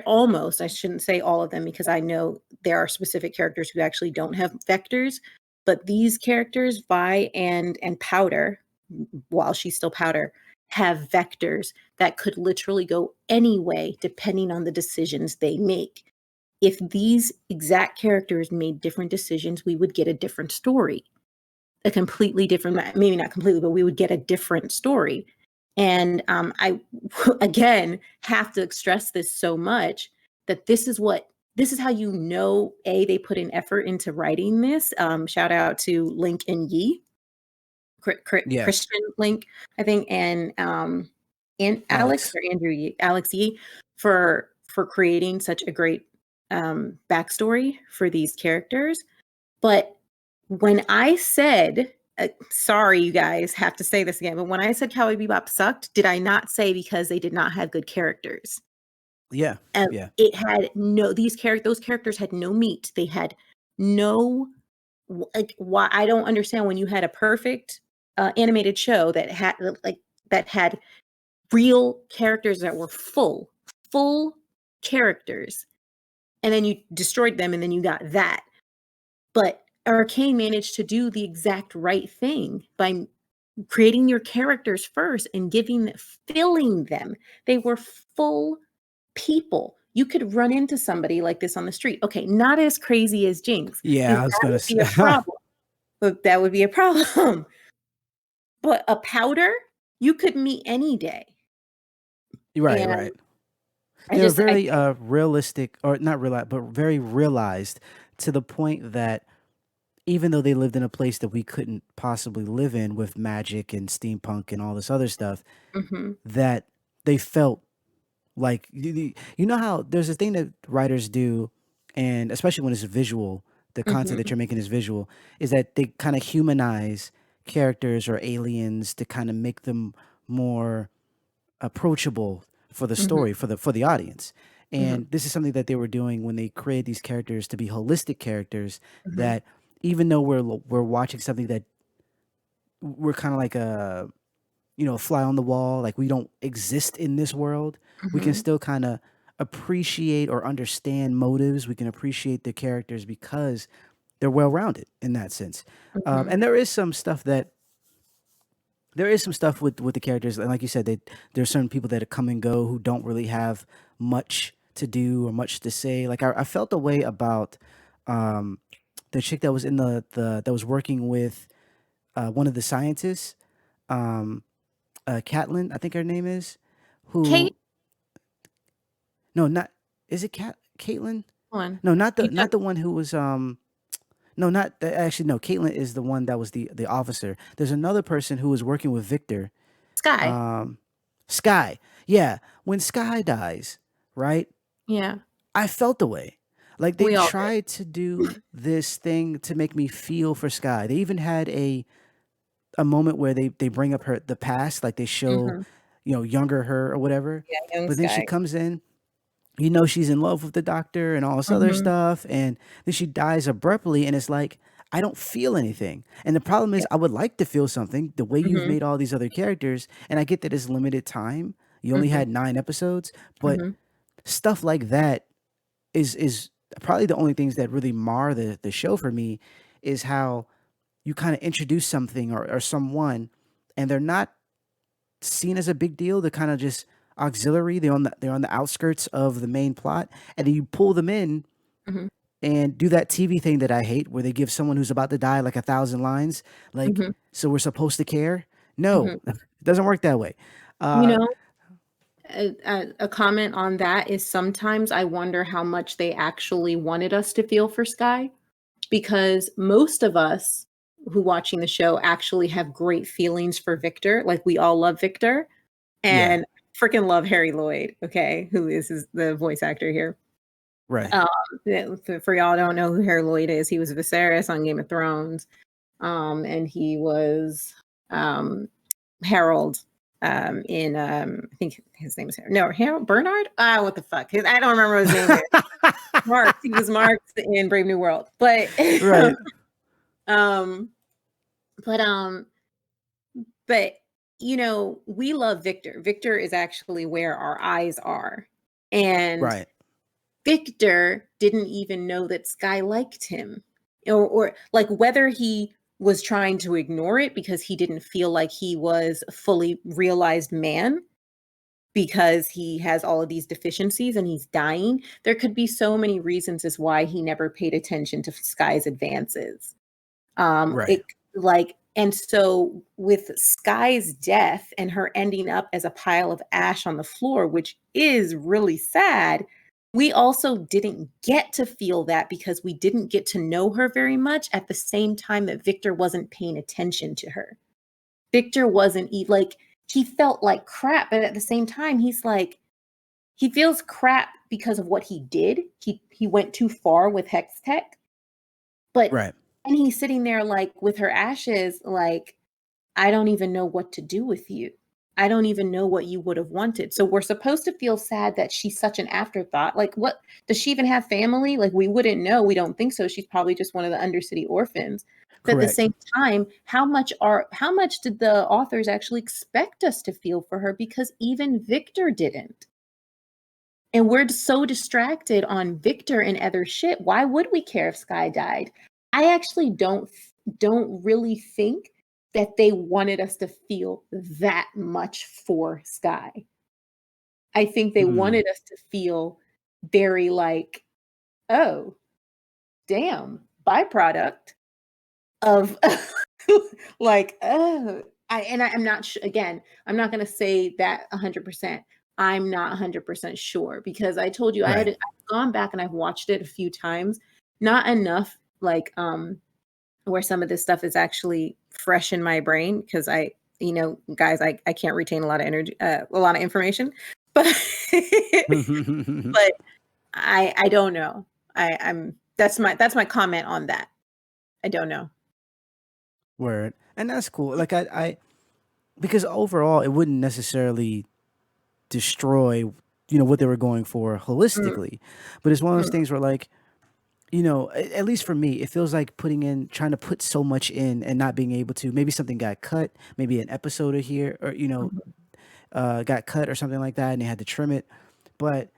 B: Almost, I shouldn't say all of them, because I know there are specific characters who actually don't have vectors, but these characters, Vi and Powder, while she's still Powder, have vectors that could literally go any way depending on the decisions they make. If these exact characters made different decisions, we would get a different story. A completely different, maybe not completely, but we would get a different story. And I, again, have to stress this so much, that this is how you know, they put an effort into writing this. Shout out to Link and Yi,
A: Yeah.
B: Christian Link, I think, and Alex,
A: Alex.
B: or Andrew Yi, Alex Yi, for creating such a great backstory for these characters. But when I said, sorry, you guys, have to say this again, but when I said Cowboy Bebop sucked, did I not say because they did not have good characters?
A: Yeah.
B: And
A: Yeah.
B: it had those characters had no meat. They had no, like, why, I don't understand, when you had a perfect animated show that had real characters that were full characters, and then you destroyed them, and then you got that. But Arcane managed to do the exact right thing by creating your characters first and filling them. They were full people. You could run into somebody like this on the street. Okay, not as crazy as Jinx,
A: Yeah,
B: because
A: I was
B: that
A: gonna
B: would be a
A: say.
B: problem. But that would be a problem. But a Powder, you could meet any day.
A: Right,
B: And
A: right.
B: I
A: They're
B: just, I
A: very realistic, or not real, but very realized, to the point that even though they lived in a place that we couldn't possibly live in with magic and steampunk and all this other stuff,
B: mhm,
A: that they felt like you know how there's a thing that writers do, and especially when it's visual, the content that
B: mhm,
A: you're making is visual, is that they kind of humanize characters or aliens to kind of make them more approachable for the
B: mhm,
A: story, for the audience.
B: mhm,
A: And this is something that they were doing when they created these characters to be holistic characters,
B: mhm,
A: that even though we're watching something that we're kind of like a, fly on the wall, like we don't exist in this world, we can
B: mhm,
A: still kind of appreciate or understand motives. We can appreciate the characters because they're well rounded in that sense.
B: mhm,
A: And there is some stuff with the characters, and like you said, there's certain people that come and go who don't really have much to do or much to say. Like I felt a way about um, the chick that was in the that was working with one of the scientists, um, Catelyn, I think her name is. Who?
B: Kate,
A: No, not, is it Caitlin?
B: one.
A: No, not
B: You
A: the
B: took
A: not the one who was no, not actually, no. Caitlin is the one that was the officer. There's another person who was working with Victor.
B: Sky.
A: Um, Sky. Yeah, when Sky dies, right?
B: Yeah,
A: I felt the way. Like they
B: we all
A: tried to do this thing to make me feel for Sky. They even had a moment where they bring up the past, like they
B: did.
A: show,
B: Mhm.
A: younger her or whatever.
B: Yeah, young
A: But then she
B: Sky.
A: comes in, she's in love with the doctor and all this other
B: Mhm.
A: stuff, and then she dies abruptly, and it's like I don't feel anything. And the problem
B: Yeah.
A: is I would like to feel something the way you've
B: Mhm.
A: made all these other characters, and I get that it's limited time. You only
B: Mhm.
A: had 9 episodes, but
B: Mhm.
A: stuff like that is probably the only things that really mar the show for me, is how you kind of introduce something or someone, and they're not seen as a big deal. They're kind of just auxiliary. They're on the outskirts of the main plot, and then you pull them in
B: Mhm.
A: and do that TV thing that I hate, where they give someone who's about to die like 1,000 lines, like,
B: Mhm.
A: so we're supposed to care. No,
B: Mhm.
A: it doesn't work that way.
B: You
A: Uh,
B: know, a comment on that is, sometimes I wonder how much they actually wanted us to feel for Sky, because most of us who watching the show actually have great feelings for Victor. Like, we all love Victor,
A: yeah,
B: and freaking love Harry Lloyd, okay, who is the voice actor here.
A: right.
B: Um, for y'all don't know who Harry Lloyd is, he was Viserys on Game of Thrones, and he was um, Harold. in I think his name is Harold Bernard. What the fuck? I don't remember what his name is. Marks. He was Marks in Brave New World. But
A: Right.
B: um but but you know, we love Victor. Victor is actually where our eyes are. And
A: Right.
B: Victor didn't even know that Sky liked him. Or like whether he was trying to ignore it because he didn't feel like he was a fully realized man because he has all of these deficiencies and he's dying. There could be so many reasons as why he never paid attention to Sky's advances.
A: Right.
B: It like and so with Sky's death and her ending up as a pile of ash on the floor, which is really sad, we also didn't get to feel that because we didn't get to know her very much at the same time that Victor wasn't paying attention to her. Victor wasn't like he felt like crap, but at the same time he's like he feels crap because of what he did. He went too far with Hex Tech, but
A: Right.
B: and he's sitting there like with her ashes, like, I don't even know what to do with you. I don't even know what you would have wanted. So we're supposed to feel sad that she's such an afterthought. Like, what does she even have family? Like, we wouldn't know. We don't think so. She's probably just one of the undercity orphans. But at the
A: Correct.
B: same time, how much did the authors actually expect us to feel for her? Because even Victor didn't. And we're so distracted on Victor and other shit. Why would we care if Sky died? I actually don't really think that they wanted us to feel that much for Sky. I think they
A: Hmm.
B: wanted us to feel very like, oh, damn, byproduct of like, oh, I'm not again, I'm not going to say that 100%. I'm not 100% sure because I told you
A: Right.
B: I've gone back and I've watched it a few times, not enough like where some of this stuff is actually fresh in my brain because guys, I can't retain a lot of energy, a lot of information, but but I don't know. I'm that's my comment on that. I don't know.
A: Word. And that's cool. Like I because overall it wouldn't necessarily destroy, what they were going for
B: Mm,
A: holistically. But it's one of those
B: mm,
A: things where like, at least for me, it feels like trying to put so much in and not being able to. Maybe something got cut, maybe an episode of here, or
B: mhm,
A: got cut or something like that, and they had to trim it. But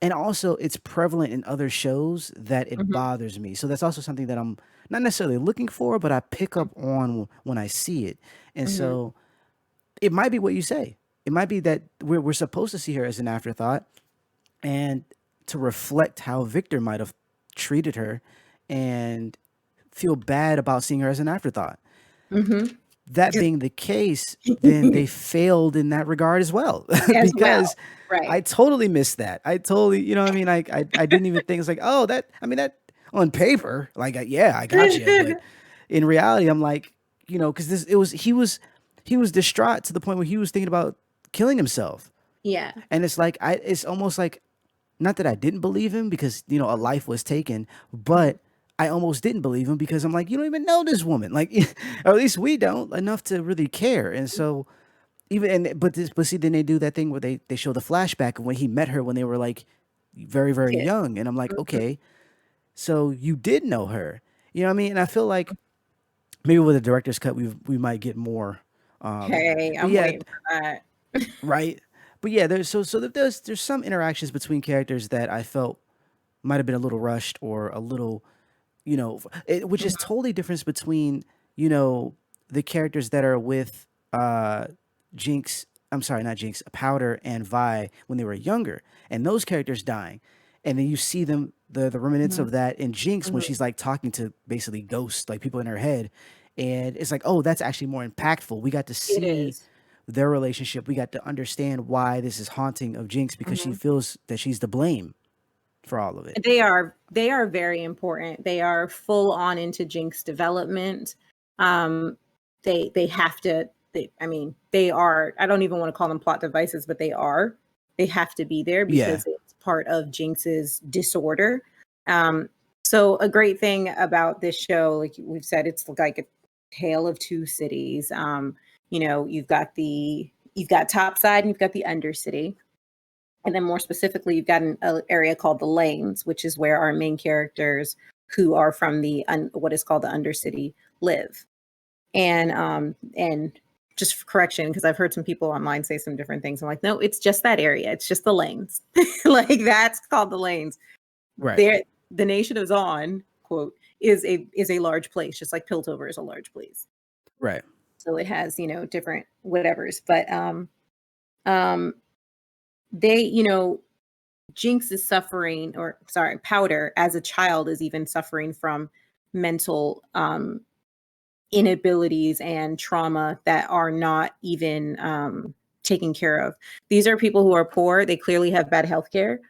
A: and also, it's prevalent in other shows that it
B: mhm,
A: bothers me. So that's also something that I'm not necessarily looking for, but I pick up on when I see it. And
B: mhm.
A: so it might be what you say. It might be that we're supposed to see her as an afterthought and to reflect how Victor might have treated her and feel bad about seeing her as an afterthought.
B: Mhm.
A: That being the case, then they failed in that regard as well,
B: As
A: because
B: well. Right.
A: I totally missed that. I totally, what I mean, I didn't even think it's like, oh, that. I mean, that on paper, like, yeah, I got you, but in reality, I'm like, because this it was he was distraught to the point where he was thinking about killing himself,
B: Yeah.
A: and it's almost like not that I didn't believe him because a life was taken,
B: Mhm,
A: but I almost didn't believe him because I'm like, you don't even know this woman, like, or at least we don't enough to really care. And so but see, then they do that thing where they show the flashback of when he met her when they were like very very
B: kid.
A: young, and I'm like,
B: Mhm.
A: okay, so you did know her, what I mean? And I feel like maybe with the director's cut we might get more,
B: Hey,
A: but
B: I'm
A: yeah,
B: waiting for that.
A: right. But yeah, there's some interactions between characters that I felt might have been a little rushed or a little, which is
B: Mhm,
A: totally difference between, you know, the characters that are with Jinx, I'm sorry, not Jinx, Powder and Vi when they were younger, and those characters dying. And then you see them the remnants
B: mhm,
A: of that in Jinx when
B: mhm.
A: she's like talking to basically ghosts, like people in her head. And it's like, oh, that's actually more impactful. We got to
B: It
A: see
B: is.
A: their relationship. We got to understand why this is haunting of Jinx because she
B: Mhm.
A: feels that she's to blame for all of it.
B: They are very important. They are full on into Jinx development. Um, they have to. I mean, they are. I don't even want to call them plot devices, but they are. They have to be there
A: Yeah.
B: because it's part of Jinx's disorder. Um, so a great thing about this show, like we've said, it's like a tale of two cities. You've got the you've got topside and you've got the undercity. And then more specifically, you've got an area called the lanes, which is where our main characters who are from the what is called the undercity live. And just for correction, because I've heard some people online say some different things. I'm like, no, it's just that area. It's just the lanes. Like that's called the lanes.
A: Right.
B: There, the nation of Zon, quote, is a large place, just like Piltover is a large place.
A: Right.
B: So it has, different whatevers. But they, Jinx is suffering, or sorry, Powder as a child is even suffering from mental inabilities and trauma that are not even taken care of. These are people who are poor. They clearly have bad health care.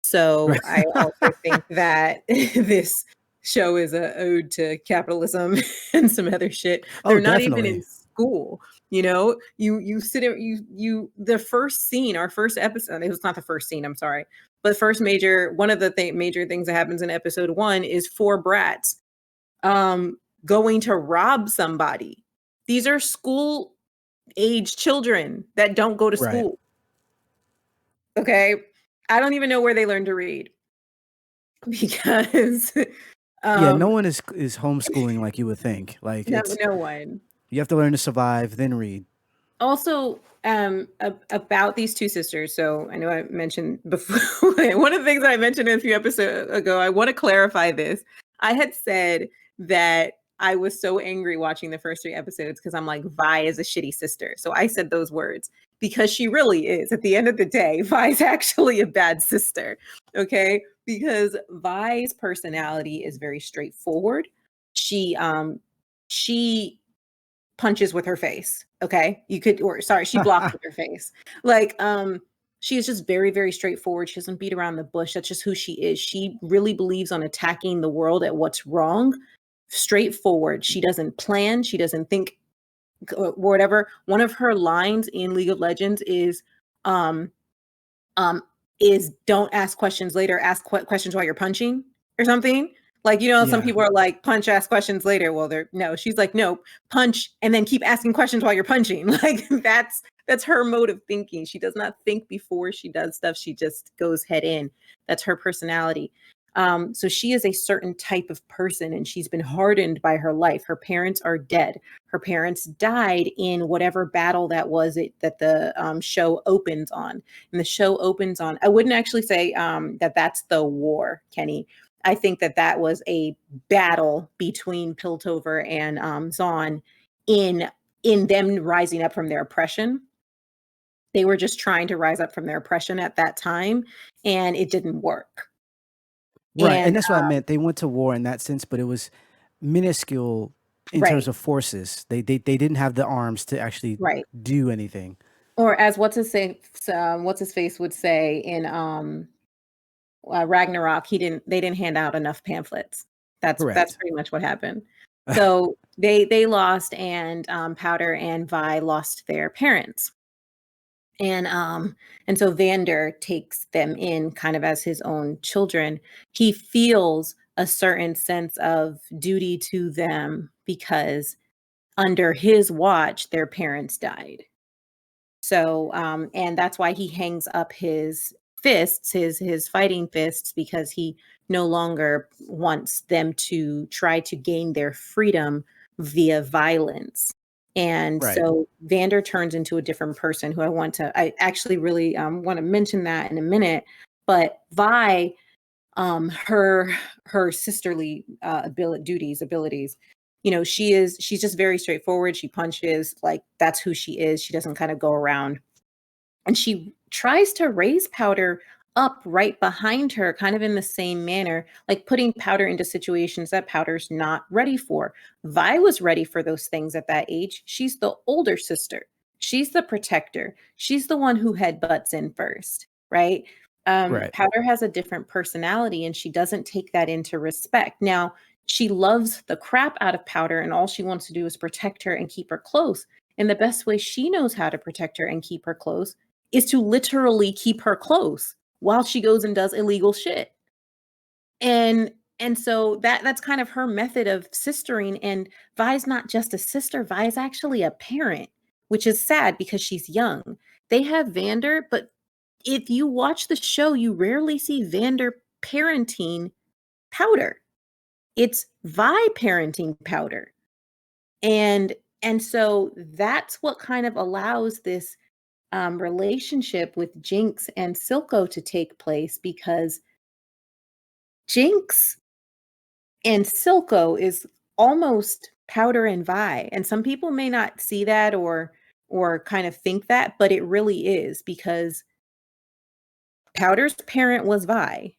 B: So
A: Right.
B: I also think that this show is a ode to capitalism and some other shit.
A: Oh,
B: They're not even
A: definitely.
B: in school. You sit in the first scene, our first episode, it was not the first scene, I'm sorry. But one of the major things that happens in episode 1 is 4 brats going to rob somebody. These are school age children that don't go to
A: Right.
B: school. Okay. I don't even know where they learn to read because
A: Yeah, no
B: um
A: one is homeschooling like you would think. Like it's
B: no one.
A: you have to learn to survive, then read.
B: Also, about these two sisters. So I know I mentioned before one of the things that I mentioned a few episodes ago. I want to clarify this. I had said that I was so angry watching the first 3 episodes because I'm like, Vi is a shitty sister. So I said those words because she really is. At the end of the day, Vi's actually a bad sister. Okay, because Vi's personality is very straightforward. She punches with her face. Okay. She blocks with her face. Like, she is just very, very straightforward. She doesn't beat around the bush. That's just who she is. She really believes on attacking the world at what's wrong. Straightforward. She doesn't plan. She doesn't think whatever. One of her lines in League of Legends um, um, is don't ask questions later. Ask questions while you're punching or something. Like, some
A: Yeah.
B: people are like, punch, ask questions later. Well, no, she's like, no, punch and then keep asking questions while you're punching. Like that's her mode of thinking. She does not think before she does stuff. She just goes head in. That's her personality. So she is a certain type of person and she's been hardened by her life. Her parents are dead. Her parents died in whatever battle that was that the show opens on. And the show opens on, I wouldn't actually say that that's the war, Kenny. I think that was a battle between Piltover and Zon in them rising up from their oppression. They were just trying to rise up from their oppression at that time, and it didn't work.
A: Right. And
B: And
A: that's what I meant. They went to war in that sense, but it was minuscule in terms
B: right,
A: of forces. They didn't have the arms to actually
B: right.
A: do anything.
B: Or as what's his face would say in Ragnarok, they didn't hand out enough pamphlets. That's
A: Correct.
B: pretty much what happened. So they lost, and Powder and Vi lost their parents, and so Vander takes them in kind of as his own children. He feels a certain sense of duty to them because under his watch their parents died. So, and that's why he hangs up his fists, his fighting fists, because he no longer wants them to try to gain their freedom via violence. And
A: Right.
B: so Vander turns into a different person who I actually really want to mention that in a minute. But Vi, her sisterly abilities, she's just very straightforward. She punches, like that's who she is. She doesn't kind of go around, and she tries to raise Powder up right behind her, kind of in the same manner, like putting Powder into situations that Powder's not ready for. Vi was ready for those things at that age. She's the older sister. She's the protector. She's the one who headbutts in first, right?
A: Right.
B: Powder has a different personality and she doesn't take that into respect. Now, she loves the crap out of Powder and all she wants to do is protect her and keep her close. And the best way she knows how to protect her and keep her close is to literally keep her close while she goes and does illegal shit. And so that's kind of her method of sistering. And Vi's not just a sister, Vi's actually a parent. which is sad because she's young. They have Vander, but if you watch the show, you rarely see Vander parenting Powder. It's Vi parenting Powder. And and so that's what kind of allows this relationship with Jinx and Silko to take place, because Jinx and Silko is almost Powder and Vi. And some people may not see that or kind of think that, but it really is, because Powder's parent was Vi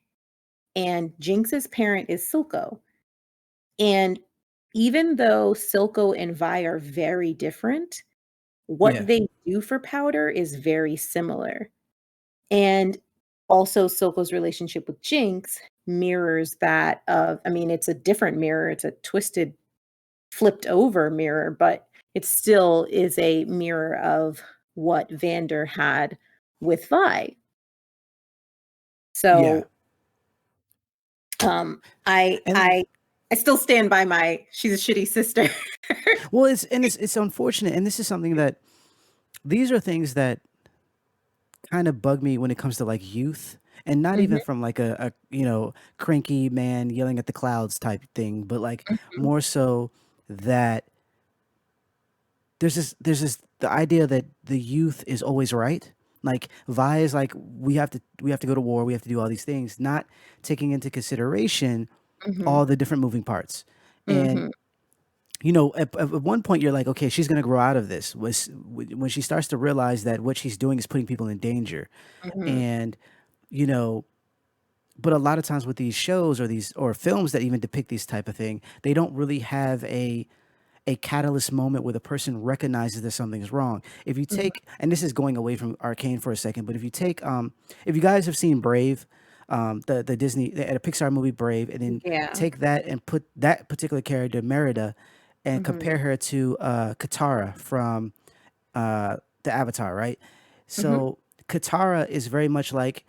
B: and Jinx's parent is Silko. And even though Silko and Vi are very different, what
A: Yeah.
B: they do for Powder is very similar. And also Silko's relationship with Jinx mirrors that of, I mean, it's a different mirror, it's a twisted, flipped over mirror, but it still is a mirror of what Vander had with Vi.
A: Yeah.
B: So, um, I
A: And
B: I I still stand by my she's a shitty sister.
A: well, it's unfortunate, and this is something that these are things that kind of bug me when it comes to like youth, and not even
B: Mhm,
A: from like a cranky man yelling at the clouds type thing, but like
B: mhm,
A: more so that there's this the idea that the youth is always right. Like Vi is like we have to go to war, we have to do all these things, not taking into consideration
B: mhm,
A: all the different moving parts. And
B: mhm,
A: at one point you're like, okay, she's gonna grow out of this. Was when she starts to realize that what she's doing is putting people in danger,
B: mhm,
A: and you know, but a lot of times with these shows or these or films that even depict these type of thing, they don't really have a catalyst moment where the person recognizes that something's wrong. If you
B: mhm.
A: take, and this is going away from Arcane for a second, but if you take, if you guys have seen Brave, the Disney, the Pixar movie Brave, and then
B: Yeah.
A: take that and put that particular character Merida, and
B: Mhm,
A: compare her to Katara from the Avatar, right?
B: mhm,
A: So Katara is very much like,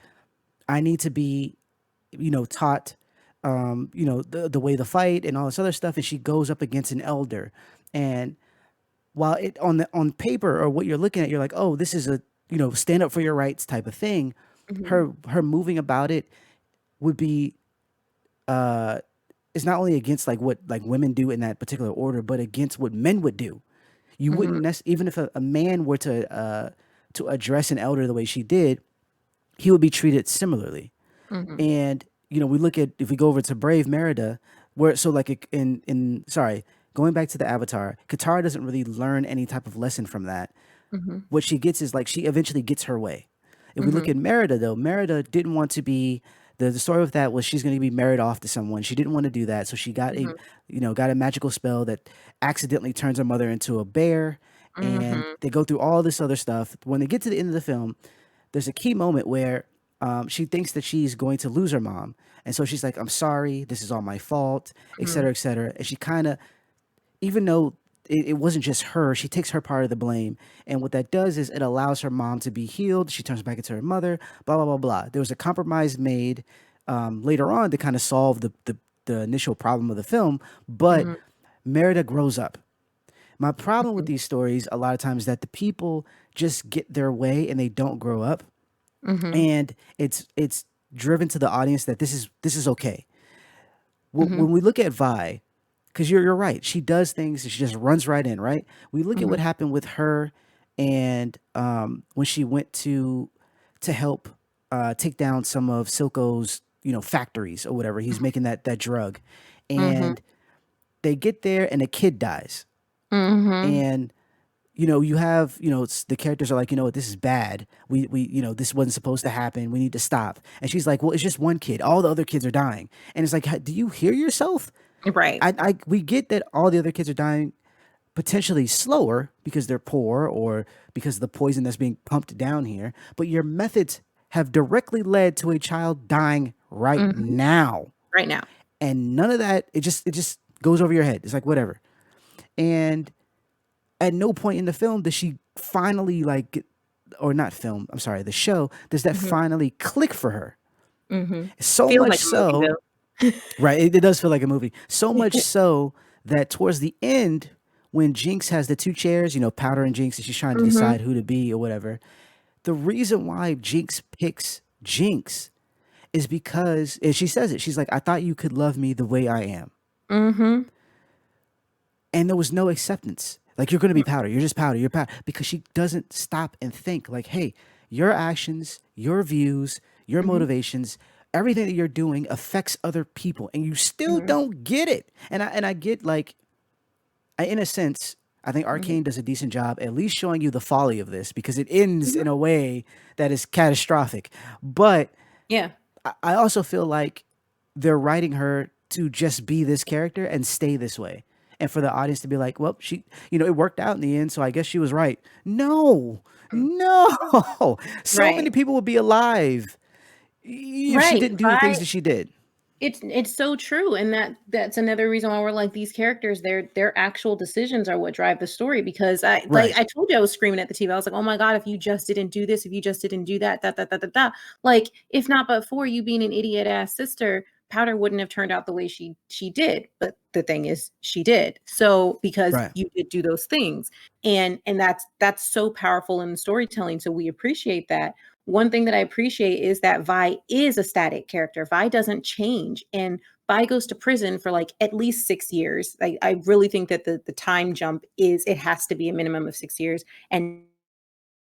A: I need to be, taught, the way to fight and all this other stuff, and she goes up against an elder, and while it on paper or what you're looking at, you're like, oh, this is a stand up for your rights type of thing.
B: mhm,
A: Her moving about it would be is not only against like what like women do in that particular order, but against what men would do. You
B: mhm,
A: wouldn't even if a man were to address an elder the way she did, he would be treated similarly.
B: mhm,
A: And we look at if we go over to Brave Merida, where so like in sorry, going back to the Avatar, Katara doesn't really learn any type of lesson from that.
B: mhm,
A: What she gets is like she eventually gets her way. If we look
B: mhm,
A: at Merida though, Merida didn't want to be the story with that was she's going to be married off to someone. She didn't want to do that, so she got a
B: mhm,
A: got a magical spell that accidentally turns her mother into a bear, and
B: mhm,
A: they go through all this other stuff. When they get to the end of the film, there's a key moment where she thinks that she's going to lose her mom, and so she's like, "I'm sorry, this is all my fault,"
B: mhm,
A: et cetera. And she kind of, even though it wasn't just her, she takes her part of the blame. And what that does is it allows her mom to be healed. She turns back into her mother, blah, blah, blah, blah. There was a compromise made later on to kind of solve the initial problem of the film, but
B: mhm,
A: Merida grows up. My problem with
B: mhm,
A: these stories a lot of times is that the people just get their way and they don't grow up.
B: mhm,
A: And it's driven to the audience that this is okay.
B: mhm,
A: When we look at Vi, because you're right, she does things and she just runs right in, right? We look at
B: mhm,
A: what happened with her, and when she went to help take down some of Silko's factories or whatever. He's making that drug,
B: mhm,
A: and they get there and a kid dies,
B: mhm,
A: and you have the characters are like, what, this is bad. We this wasn't supposed to happen. We need to stop. And she's like, well, it's just one kid. All the other kids are dying. And it's like, do you hear yourself?
B: right.
A: We get that all the other kids are dying potentially slower because they're poor or because of the poison that's being pumped down here, but your methods have directly led to a child dying right
B: Mhm,
A: now.
B: right now.
A: And none of that, it just goes over your head. It's like whatever. And at no point in the film does she finally or not film, I'm sorry, the show, does that
B: Mhm,
A: finally click for her.
B: mhm.
A: So
B: Feels
A: much
B: like a movie
A: so,
B: though.
A: right? It does feel like a movie. So much so that towards the end, when Jinx has the two chairs, Powder and Jinx, and she's trying to
B: Mhm.
A: decide who to be or whatever. The reason why Jinx picks Jinx is because, and she says it, she's like, I thought you could love me the way I am.
B: Mhm.
A: And there was no acceptance. Like, you're going to be Powder. You're just Powder. You're Powder. Because she doesn't stop and think, like, hey, your actions, your views, your
B: Mhm.
A: motivations, everything that you're doing affects other people. And you still
B: Mhm.
A: don't get it. And I get, like, in a sense, I think
B: Mhm.
A: Arcane does a decent job at least showing you the folly of this because it ends
B: Mhm.
A: in a way that is catastrophic. But
B: Yeah.
A: I also feel like they're writing her to just be this character and stay this way. And for the audience to be like, well, it worked out in the end, so I guess she was right. No,
B: Mm.
A: no. So many
B: Right.
A: people would be alive if she
B: Right.
A: didn't do the things that she did.
B: It's so true, and that's another reason why we're like these characters. Their actual decisions are what drive the story. Because
A: Right,
B: I told you I was screaming at the TV. I was like, oh my god, if you just didn't do this, if you just didn't do that, that. Like, if not but for you being an idiot ass sister, Powder wouldn't have turned out the way she did. But the thing is, she did. So because
A: right,
B: you did do those things, and that's so powerful in the storytelling. So we appreciate that. One thing that I appreciate is that Vi is a static character. Vi doesn't change. And Vi goes to prison for like at least 6 years. I really think that the time jump is it has to be a minimum of 6 years and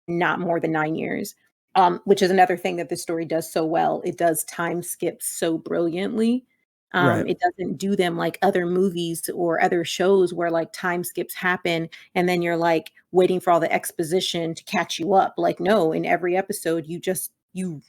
B: not more than 9 years. Which is another thing that this story does so well. It does time skip so brilliantly.
A: right,
B: It doesn't do them like other movies or other shows where like time skips happen and then you're like waiting for all the exposition to catch you up. Like, no, in every episode, you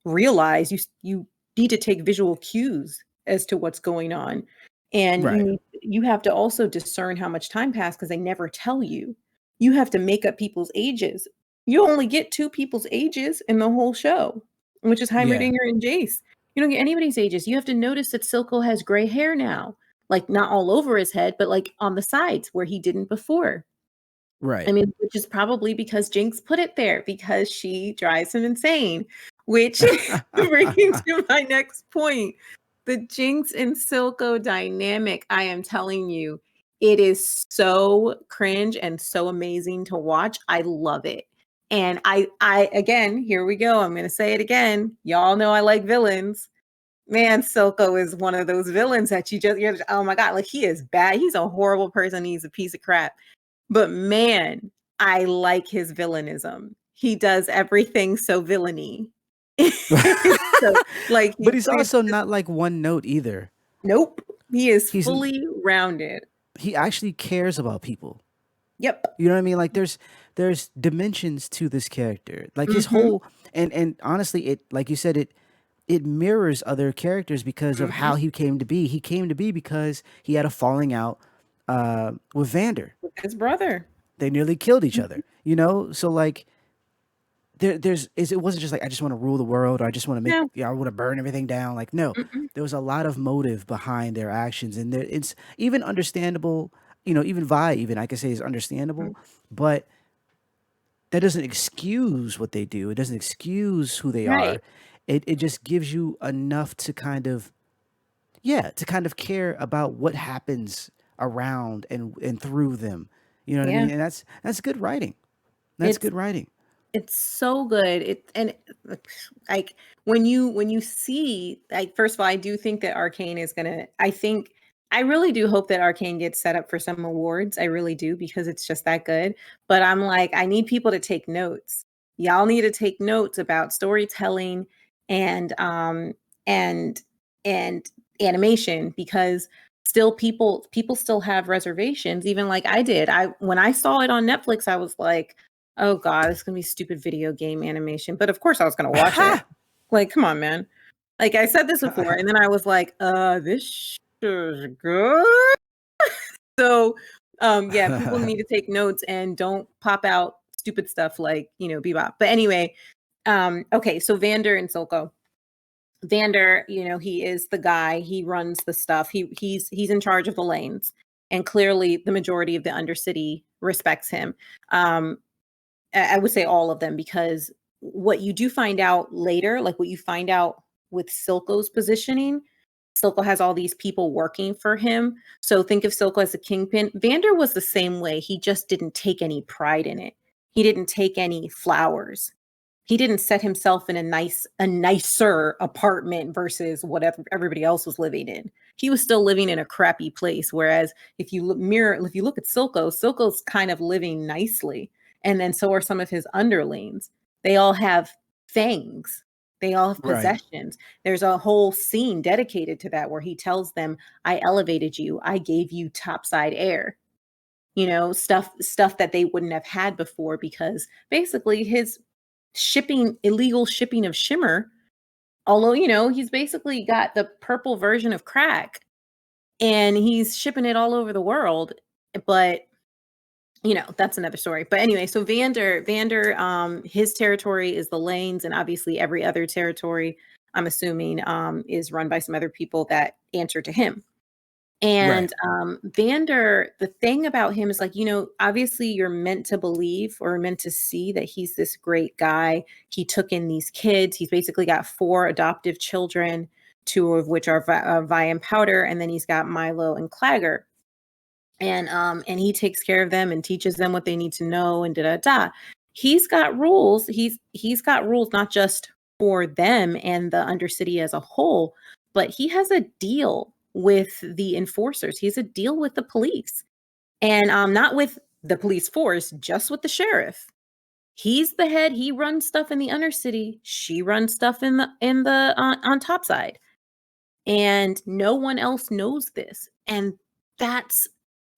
B: realize you need to take visual cues as to what's going on. And
A: right.
B: you have to also discern how much time passed because they never tell you. You have to make up people's ages. You only get two people's ages in the whole show, which is
A: Yeah,
B: Heimerdinger and Jace. You don't get anybody's ages. You have to notice that Silko has gray hair now. Like, not all over his head, but like on the sides where he didn't before. I
A: right.
B: mean, which is probably because Jinx put it there because she drives him insane, which brings me to my next point. The Jinx and Silko dynamic, I am telling you, it is so cringe and so amazing to watch. I love it. And I again, here we go. I'm going to say it again. Y'all know I like villains. Man, Silko is one of those villains that oh my God, like he is bad. He's a horrible person. He's a piece of crap. But man, I like his villainism. He does everything so villainy. So, like,
A: But
B: he
A: he's
B: it's
A: also
B: just
A: not like one note either.
B: nope. He is
A: He's
B: fully rounded.
A: he actually cares about people.
B: Yep.
A: You know what I mean? Like, there's dimensions to this character. Like, his
B: Mhm,
A: whole, and honestly, it, like you said, it mirrors other characters because of
B: mhm.
A: how he came to be. He came to be because he had a falling out with Vander.
B: With his brother.
A: They nearly killed each
B: Mhm.
A: other. So like it wasn't just like I just want to rule the world or I just want to make
B: No.
A: I want to burn everything down. Like, no,
B: Mm-mm.
A: there was a lot of motive behind their actions, and it's even understandable. Even Vi, even I could say is
B: Mhm.
A: understandable, but that doesn't excuse what they do. It doesn't excuse who they
B: Right.
A: are. It just gives you enough to kind of, yeah, to kind of care about what happens around and through them. You know what I
B: Yeah.
A: mean? And that's good writing. That's
B: It's
A: good writing.
B: It's so good. Like when you see like first of all, I do think that Arcane is gonna I really do hope that Arcane gets set up for some awards. I really do because it's just that good. But I'm like, I need people to take notes. Y'all need to take notes about storytelling and and and animation because still people still have reservations, even like I did. I when I saw it on Netflix, I was like, oh god, it's gonna be stupid video game animation. But of course I was gonna watch it. Like, come on, man. Like I said this before, and then I was like, this is good. So yeah, people need to take notes and don't pop out stupid stuff like, Bebop. But anyway, okay, so Vander and Sulco. Vander, he is the guy, he runs the stuff. He's in charge of the lanes. And clearly the majority of the Undercity respects him. Um, I would say all of them because what you do find out later, like what you find out with Silko's positioning, Silko has all these people working for him. So think of Silko as a kingpin. Vander was the same way. He just didn't take any pride in it. He didn't take any flowers. He didn't set himself in a nicer apartment versus whatever everybody else was living in. He was still living in a crappy place. Whereas if you look at Silko, Silko's kind of living nicely. And then so are some of his underlings. They all have fangs. They all have
A: Right.
B: possessions. There's a whole scene dedicated to that where he tells them, I elevated you. I gave you topside air. You know, stuff that they wouldn't have had before because basically his illegal shipping of shimmer, although, you know, he's basically got the purple version of crack and he's shipping it all over the world. But you know, that's another story. But anyway, so Vander, his territory is the lanes, and obviously every other territory, I'm assuming, is run by some other people that answer to him.
A: Right.
B: And Vander, the thing about him is like, you know, obviously you're meant to believe or meant to see that he's this great guy. He took in these kids. He's basically got 4 adoptive children, 2 of which are Vi and Powder, and then he's got Milo and Clagger, and he takes care of them and teaches them what they need to know and da da da. He's got rules. He's got rules not just for them and the Undercity as a whole, but he has a deal with the enforcers. He has a deal with the police, and not with the police force, just with the sheriff. He's the head. He runs stuff in the Undercity. She runs stuff in the on topside, and no one else knows this. And that's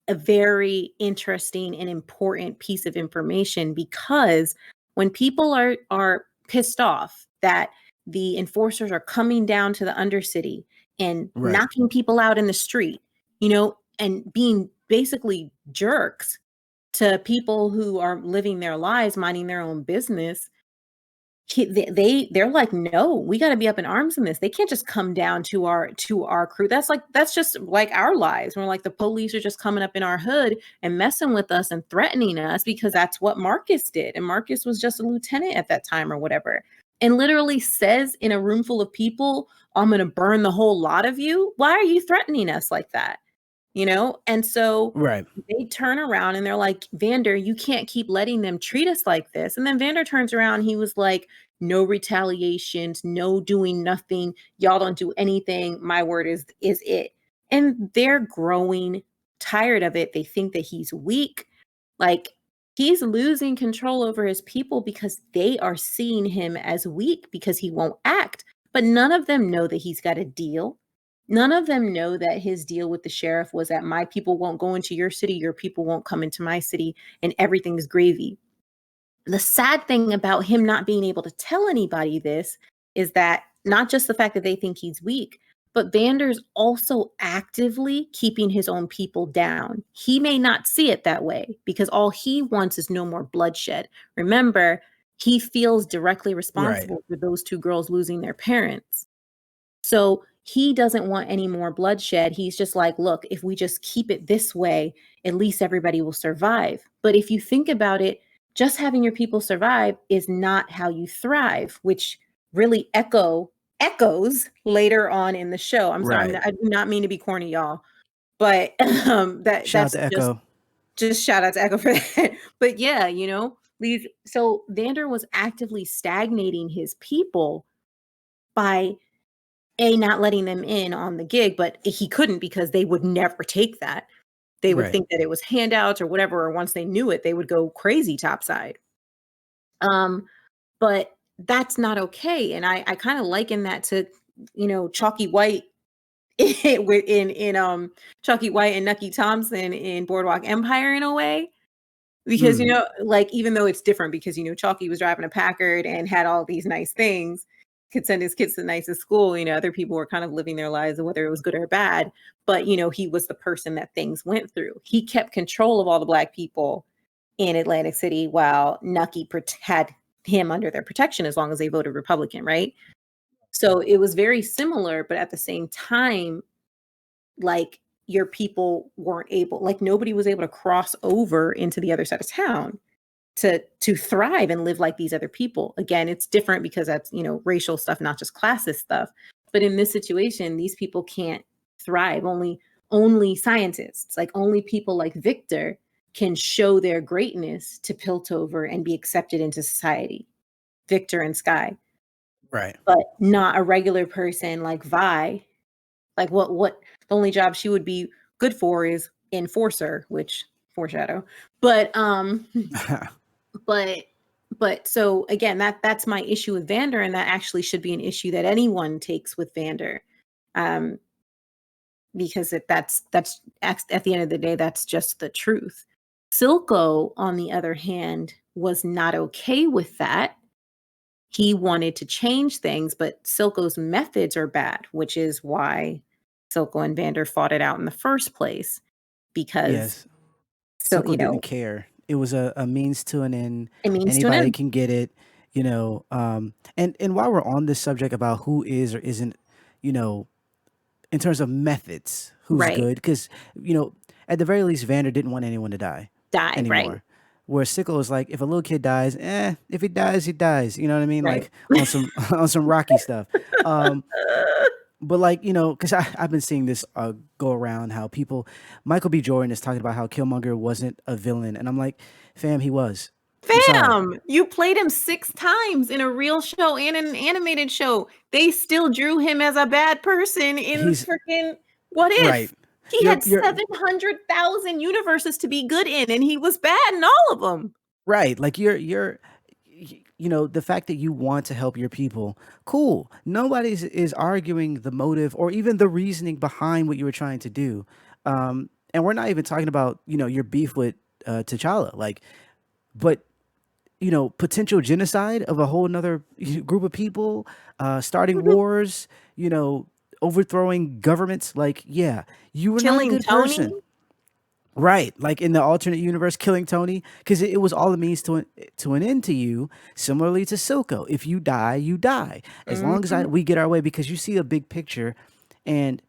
B: a very interesting and important piece of information, because when people are pissed off that the enforcers are coming down to the Undercity and
A: Right.
B: knocking people out in the street, you know, and being basically jerks to people who are living their lives, minding their own business, they're like, no, we got to be up in arms in this. They can't just come down to our crew. That's just like our lives. We're like, the police are just coming up in our hood and messing with us and threatening us, because that's what Marcus did. And Marcus was just a lieutenant at that time or whatever, and literally says in a room full of people, I'm going to burn the whole lot of you. Why are you threatening us like that? You know? And so
A: Right.
B: they turn around and they're like, Vander, you can't keep letting them treat us like this. And then Vander turns around. He was like, no retaliations, no doing nothing. Y'all don't do anything. My word is it. And they're growing tired of it. They think that he's weak. Like, he's losing control over his people because they are seeing him as weak because he won't act. But none of them know that he's got a deal. None of them know that his deal with the sheriff was that my people won't go into your city, your people won't come into my city, and everything's gravy. The sad thing about him not being able to tell anybody this is that not just the fact that they think he's weak, but Vander's also actively keeping his own people down. He may not see it that way because all he wants is no more bloodshed. Remember, he feels directly
A: Right.
B: responsible for those 2 girls losing their parents. So he doesn't want any more bloodshed. He's just like, look, if we just keep it this way, at least everybody will survive. But if you think about it, just having your people survive is not how you thrive, which really echoes later on in the show. I'm sorry,
A: Right.
B: I do not mean to be corny, y'all, but
A: Shout out
B: that's
A: to Echo.
B: just shout out to Echo for that. But yeah, you know, so Vander was actively stagnating his people by not letting them in on the gig, but he couldn't because they would never take that. They would
A: Right.
B: think that it was handouts or whatever, or once they knew it, they would go crazy topside. Um, but that's not okay. And I kind of liken that to, you know, Chalky White in Chalky White and Nucky Thompson in Boardwalk Empire in a way. Because, you
A: Mm.
B: know, like, even though it's different because, you know, Chalky was driving a Packard and had all these nice things, could send his kids to the nicest school, you know, other people were kind of living their lives, whether it was good or bad. But, you know, he was the person that things went through. He kept control of all the Black people in Atlantic City while Nucky had him under their protection as long as they voted Republican, right? So it was very similar, but at the same time, like, your people weren't able, like, nobody was able to cross over into the other side of town to thrive and live like these other people. Again, it's different because that's, you know, racial stuff, not just classist stuff. But in this situation, these people can't thrive. Only scientists, like only people like Victor can show their greatness to Piltover and be accepted into society. Victor and Sky,
A: Right.
B: but not a regular person like Vi. Like what the only job she would be good for is enforcer, which foreshadow. But but so again, that's my issue with Vander, and that actually should be an issue that anyone takes with Vander. Um, because that's at the end of the day, that's just the truth. Silko, on the other hand, was not okay with that. He wanted to change things, but Silko's methods are bad, which is why Silko and Vander fought it out in the first place. Because
A: Yes.
B: so
A: Silko didn't care. It was a means to an end.
B: it means to an
A: Anybody
B: end.
A: can get it, you know. And while we're on this subject about who is or isn't, you know, in terms of methods, who's
B: Right.
A: good, because at the very least, Vander didn't want anyone to die
B: Die. Right.
A: anymore. Where Sickle was like, if a little kid dies, if he dies, he dies. You know what I mean?
B: Right.
A: Like on some on some Rocky stuff. Um, but like because I've been seeing this go around how Michael B. Jordan is talking about how Killmonger wasn't a villain, and I'm like, fam, he was. I'm sorry.
B: Fam, you played him 6 times in a real show and an animated show. They still drew him as a bad person in
A: He's
B: freaking What
A: right.
B: If? He
A: You're
B: had
A: you're
B: 700,000 universes to be good in, and he was bad in all of them.
A: right. Like the fact that you want to help your people, cool. Nobody's is arguing the motive or even the reasoning behind what you were trying to do. And we're not even talking about your beef with T'Challa, like, but potential genocide of a whole nother group of people, starting wars, overthrowing governments. Like, yeah, you were not a
B: Killing
A: good
B: Tony?
A: person. Right, like in the alternate universe, killing Tony, because it was all a means to an end to you. Similarly to Silko, if you die, you die. As long as
B: Mhm.
A: we get our way, because you see a big picture, and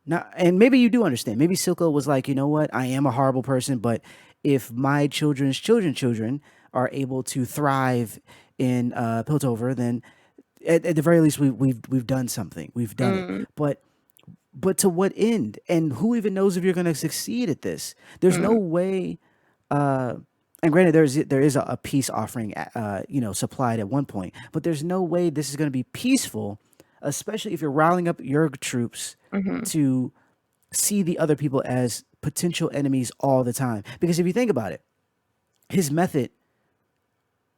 A: not, and maybe you do understand. Maybe Silko was like, you know what, I am a horrible person, but if my children are able to thrive in Piltover, then at the very least we've done something. We've done it,
B: Mm,
A: but to what end? And who even knows if you're going to succeed at this? There's no
B: mm,
A: way. Uh, and granted, there is a peace offering, supplied at one point, but there's no way this is going to be peaceful, especially if you're riling up your troops
B: mhm,
A: to see the other people as potential enemies all the time. Because if you think about it, his method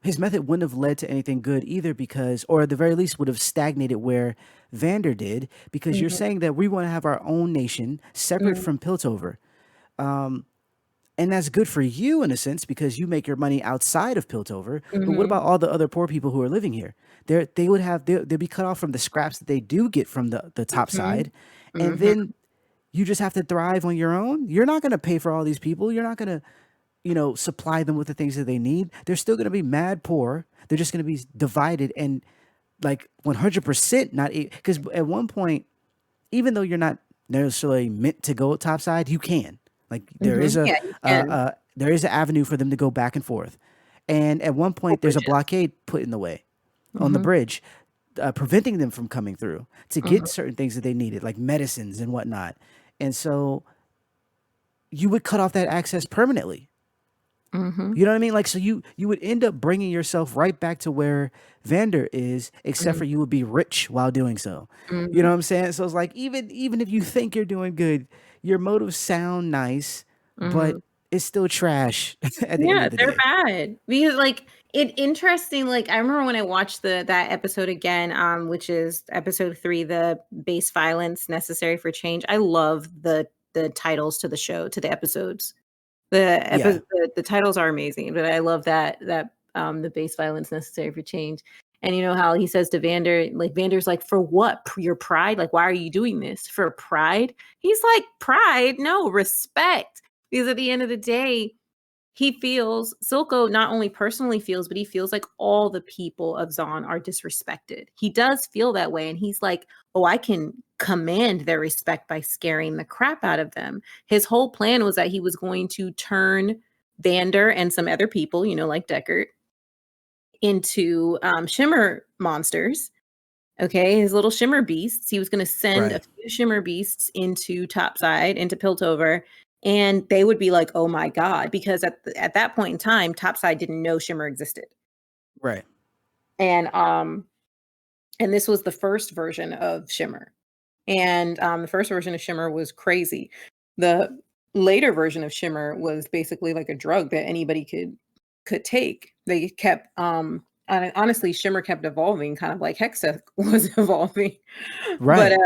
A: his method wouldn't have led to anything good either, because, or at the very least would have stagnated where Vander did, because you're
B: mhm,
A: saying that we want to have our own nation separate
B: mm,
A: from Piltover. And that's good for you in a sense because you make your money outside of Piltover. But what
B: mhm,
A: about all the other poor people who are living here? They'd be cut off from the scraps that they do get from the top
B: mhm,
A: side, and
B: mhm.
A: then you just have to thrive on your own. You're not going to pay for all these people. You're not going to supply them with the things that they need. They're still going to be mad poor. They're just going to be divided and like 100% not, because at one point, even though you're not necessarily meant to go topside, you can. Like
B: Yeah, you can.
A: there is an avenue for them to go back and forth. And at one
B: Or
A: point, there's a
B: bridges.
A: blockade put in the way on the
B: Mhm,
A: bridge, preventing them from coming through to
B: mhm,
A: get certain things that they needed, like medicines and whatnot. And so you would cut off that access permanently.
B: mhm,
A: You know what I mean? Like, so you would end up bringing yourself right back to where Vander is, except
B: mhm,
A: for you would be rich while doing so. You know
B: mhm,
A: what I'm saying? So it's like even if you think you're doing good, your motives sound nice,
B: mhm.
A: but it's still trash at the end
B: Yeah,
A: of the
B: they're
A: day.
B: bad because, like, it interesting. Like, I remember when I watched that episode again, which is episode 3, the base violence necessary for change. I love the titles to the show to the episodes.
A: Yeah.
B: The titles are amazing, but I love the base violence necessary for change. And you know how he says to Vander, like Vander's like, for what? Your pride? Like, why are you doing this? For pride? He's like, pride? No, respect. Because at the end of the day, he feels Silko not only personally feels, but he feels like all the people of Zon are disrespected. He does feel that way. And he's like, oh, I can command their respect by scaring the crap out of them. His whole plan was that he was going to turn Vander and some other people, like Deckard, into shimmer monsters Okay, his little shimmer beasts. He was going to send a
A: Right.
B: few shimmer beasts into Topside, into Piltover, and they would be like, "Oh my god!" Because at that point in time, Topside didn't know shimmer existed,
A: Right.
B: and and this was the first version of shimmer, and the first version of shimmer was crazy. The later version of shimmer was basically like a drug that anybody could take. They kept honestly, shimmer kept evolving, kind of like Hexa was evolving. But
A: Right.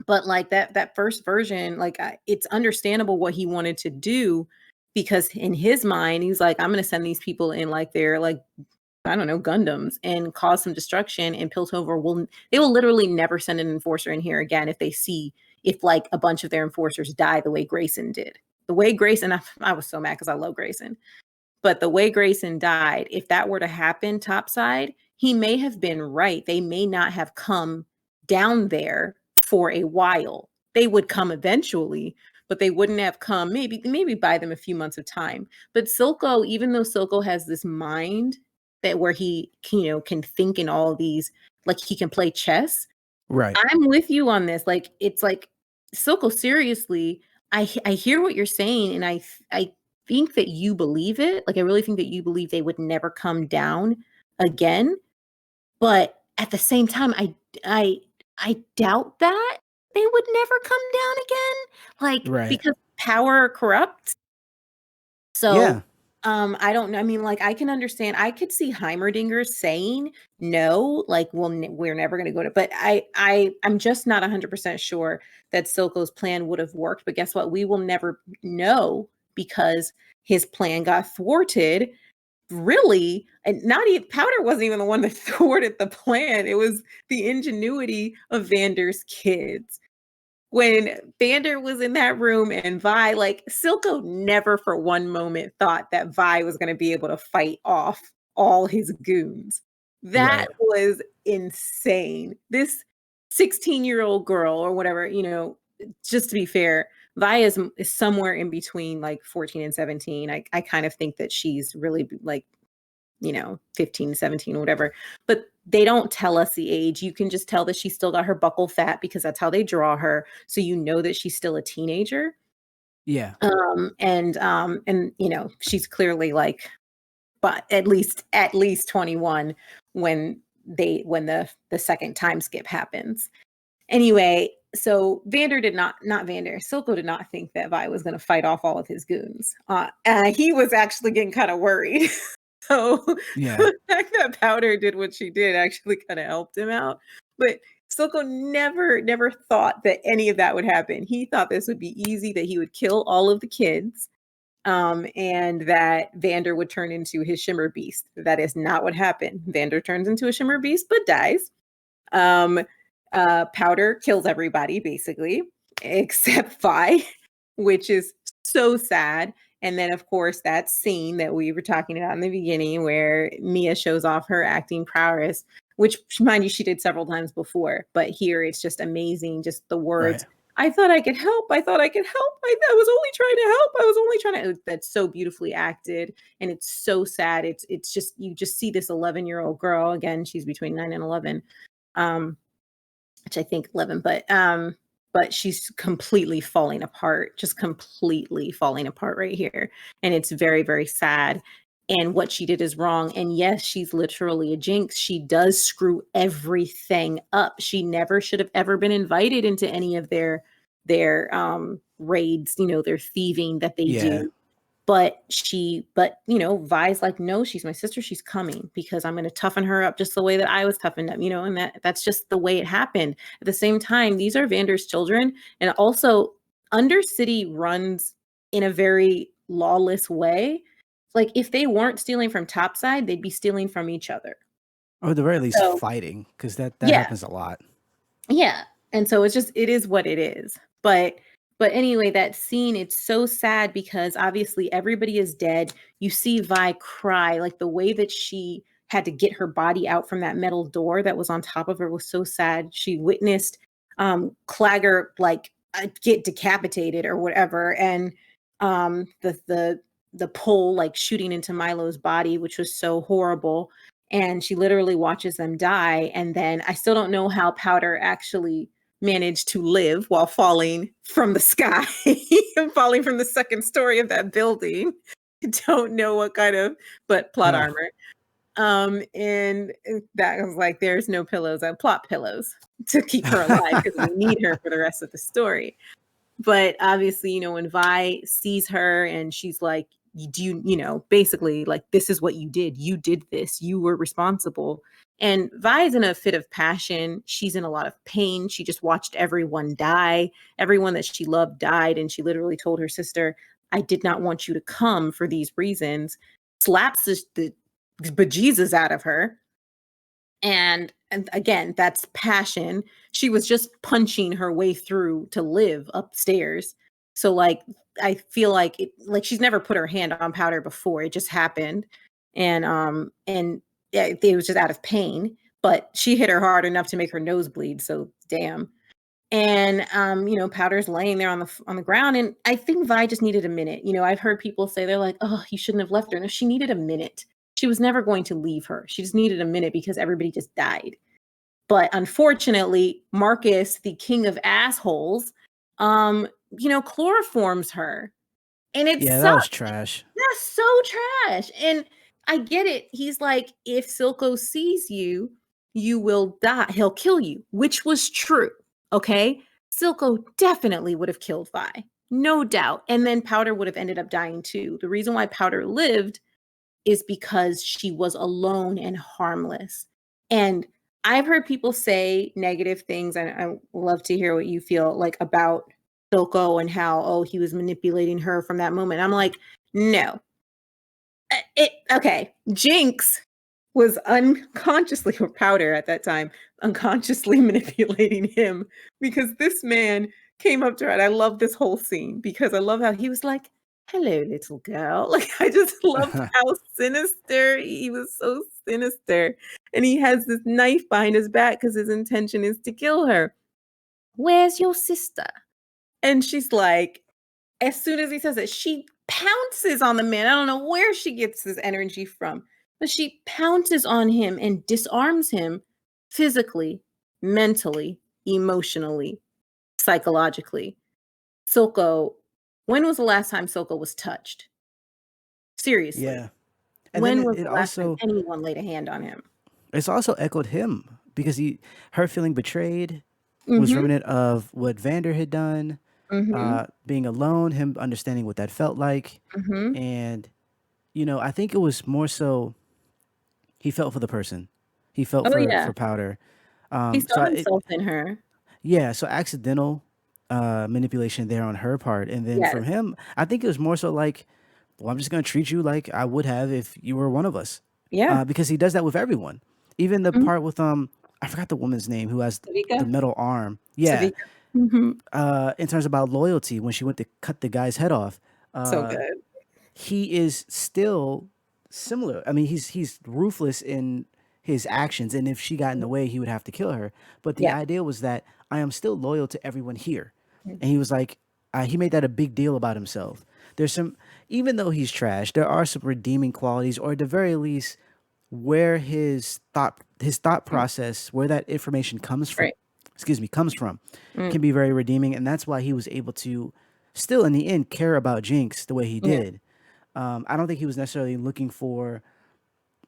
B: but like that first version, like it's understandable what he wanted to do, because in his mind he's like, I'm going to send these people in like they're like, I don't know, Gundams, and cause some destruction, and Piltover they will literally never send an enforcer in here again if they see, if like a bunch of their enforcers die the way Grayson did. The way Grayson, I was so mad because I love Grayson. But the way Grayson died, if that were to happen topside, he may have been right. They may not have come down there for a while. They would come eventually, but they wouldn't have come, maybe buy them a few months of time. But Silko, even though Silko has this mind that where he can think in all these, like he can play chess,
A: Right.
B: I'm with you on this. Like, it's like, Silko, seriously, I hear what you're saying, and I think that you believe it. Like, I really think that you believe they would never come down again. But at the same time, I I doubt that they would never come down again. Like,
A: Right.
B: because power corrupts. So,
A: Yeah.
B: I don't know. I mean, like, I can understand. I could see Heimerdinger saying no, like, well, we're never going to go to. But I'm just not 100% sure that Silko's plan would have worked. But guess what? We will never know, because his plan got thwarted. Really, and not even Powder wasn't even the one that thwarted the plan. It was the ingenuity of Vander's kids. When Vander was in that room and Vi, like Silko never for one moment thought that Vi was going to be able to fight off all his goons. That
A: Right.
B: was insane. This 16-year-old girl or whatever, just to be fair, Vi is somewhere in between like 14 and 17. I kind of think that she's really like 15, 17, or whatever. But they don't tell us the age. You can just tell that she's still got her buckle fat because that's how they draw her. So you know that she's still a teenager.
A: Yeah.
B: And she's clearly like, but at least 21 when the second time skip happens. Anyway, so Vander did not Vander. Silko did not think that Vi was going to fight off all of his goons. He was actually getting kind of worried. So
A: Yeah.
B: the fact that Powder did what she did actually kind of helped him out. But Silko never thought that any of that would happen. He thought this would be easy, that he would kill all of the kids, and that Vander would turn into his Shimmer Beast. That is not what happened. Vander turns into a Shimmer Beast, but dies. Um, Powder kills everybody, basically, except Vi, which is so sad. And then, of course, that scene that we were talking about in the beginning where Mia shows off her acting prowess, which, mind you, she did several times before. But here it's just amazing. Just the words,
A: Right.
B: I thought I could help. I thought I could help. I was only trying to help. I was only trying to. That's so beautifully acted. And it's so sad. It's just, you just see this 11-year-old girl. Again, she's between 9 and 11. Um, which I think 11, but she's completely falling apart, just completely falling apart right here. And it's very, very sad. And what she did is wrong. And yes, she's literally a jinx. She does screw everything up. She never should have ever been invited into any of their raids, their thieving that they
A: Yeah.
B: do. But Vi's like, no, she's my sister. She's coming because I'm going to toughen her up just the way that I was toughened up, and that's just the way it happened. At the same time, these are Vander's children. And also, Undercity runs in a very lawless way. Like, if they weren't stealing from Topside, they'd be stealing from each other.
A: Or at the very least
B: So,
A: fighting, because that
B: yeah.
A: happens a lot.
B: Yeah. And so it is what it is. But anyway, that scene, it's so sad because obviously everybody is dead. You see Vi cry, like the way that she had to get her body out from that metal door that was on top of her was so sad. She witnessed Clagger like get decapitated or whatever, and the pole like shooting into Milo's body, which was so horrible. and she literally watches them die. And then I still don't know how Powder actually managed to live while falling from the sky and falling from the second story of that building. I don't know what kind of, but plot armor. And that was like, there's no pillows, plot pillows to keep her alive because we need her for the rest of the story. But obviously, you know, when Vi sees her and she's like, you know, basically like, this is what you did this, you were responsible. And Vi is in a fit of passion. She's in a lot of pain. She just watched everyone die. Everyone that she loved died. And she literally told her sister, I did not want you to come for these reasons. Slaps the bejesus out of her. And again, that's passion. She was just punching her way through to live upstairs. So like, I feel like she's never put her hand on Powder before. It just happened. And yeah, it was just out of pain, but she hit her hard enough to make her nose bleed. So damn. And you know, Powder's laying there on the ground, and I think Vi just needed a minute. You know, I've heard people say they're like, "Oh, you shouldn't have left her." No, she needed a minute. She was never going to leave her. She just needed a minute because everybody just died. But unfortunately, Marcus, the king of assholes, you know, chloroforms her, and it
A: Yeah, that was
B: sucks.
A: trash.
B: That's so trash. And I get it. He's like, if Silko sees you, you will die. He'll kill you, which was true. Okay. Silko definitely would have killed Vi. No doubt. And then Powder would have ended up dying too. The reason why Powder lived is because she was alone and harmless. And I've heard people say negative things, and I love to hear what you feel like about Silko and how, oh, he was manipulating her from that moment. I'm like, no. Okay. Jinx was unconsciously, or Powder at that time, unconsciously manipulating him because this man came up to her. And I love this whole scene because I love how he was like, hello, little girl. Like, I just loved how sinister he was. So sinister. And he has this knife behind his back because his intention is to kill her. Where's your sister? And she's like, as soon as he says it, she pounces on the man. I don't know where she gets this energy from, but she pounces on him and disarms him physically, mentally, emotionally, psychologically. Silko, when was the last time Silko was touched? Seriously.
A: Yeah. And then
B: When
A: it,
B: was
A: it
B: the last time
A: also
B: anyone laid a hand on him?
A: it's also echoed him because her feeling betrayed was
B: Mm-hmm.
A: remnant of what Vander had done,
B: Mm-hmm.
A: being alone, him understanding what that felt like.
B: Mm-hmm.
A: And, you know, I think it was more so he felt for the person. He felt
B: Oh
A: for
B: yeah.
A: Powder.
B: He
A: So
B: saw himself in her.
A: yeah, so accidental manipulation there on her part. And then from
B: Yes.
A: him, I think it was more so like, well, I'm just going to treat you like I would have if you were one of us.
B: Yeah.
A: Because he does that with everyone. Even the
B: Mm-hmm.
A: part with I forgot the woman's name who has
B: Savika.
A: the metal arm. Yeah.
B: Savika. Mm-hmm.
A: In terms about loyalty, when she went to cut the guy's head off,
B: So
A: uh,
B: good.
A: he is still similar. I mean, he's ruthless in his actions, and if she got in the way, he would have to kill her. But the
B: Yeah.
A: idea was that I am still loyal to everyone here,
B: Mm.
A: and he was like, he made that a big deal about himself. There's some, even though he's trash, there are some redeeming qualities, or at the very least, where his thought
B: Mm.
A: process, where that information comes from,
B: Right.
A: excuse me, comes from,
B: Mm.
A: can be very redeeming, and that's why he was able to still in the end care about Jinx the way he
B: Yeah.
A: did. I don't think he was necessarily looking for.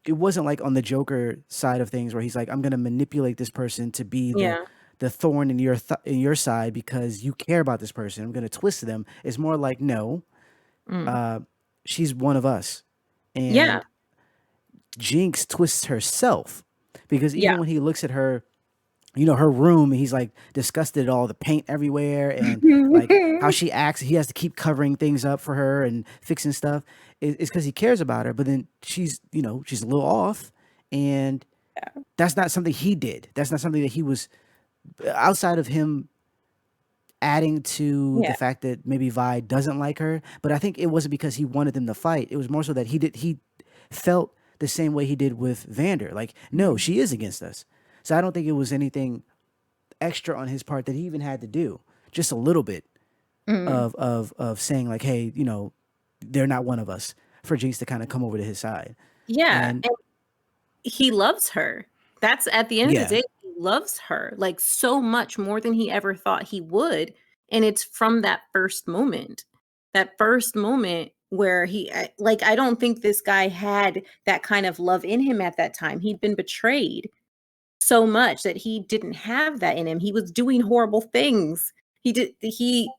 A: It wasn't like on the Joker side of things where he's like, "I'm going to manipulate this person to be
B: Yeah.
A: the thorn in in your side because you care about this person. I'm going to twist them." It's more like, no,
B: Mm.
A: uh, she's one of us,
B: Yeah.
A: and Jinx twists herself because
B: Yeah.
A: even when he looks at her, you know, her room, and he's like disgusted at all the paint everywhere and like how she acts. He has to keep covering things up for her and fixing stuff. It's because he cares about her. But then she's, you know, she's a little off, and that's not something he did. That's not something that he was outside of him adding to the
B: Yeah.
A: fact that maybe Vi doesn't like her. But I think it wasn't because he wanted them to fight. It was more so that he felt the same way he did with Vander. Like, no,
B: Mhm.
A: she is against us. So I don't think it was anything extra on his part that he even had to do. Just a little bit
B: Mm.
A: of saying like, hey, you know, they're not one of us, for Jinx to kind of come over to his side.
B: Yeah.
A: And
B: And he loves her. That's at the end of the
A: Yeah.
B: day, he loves her like so much more than he ever thought he would. And it's from that first moment where like, I don't think this guy had that kind of love in him at that time. He'd been betrayed so much that he didn't have that in him. He was doing horrible things. He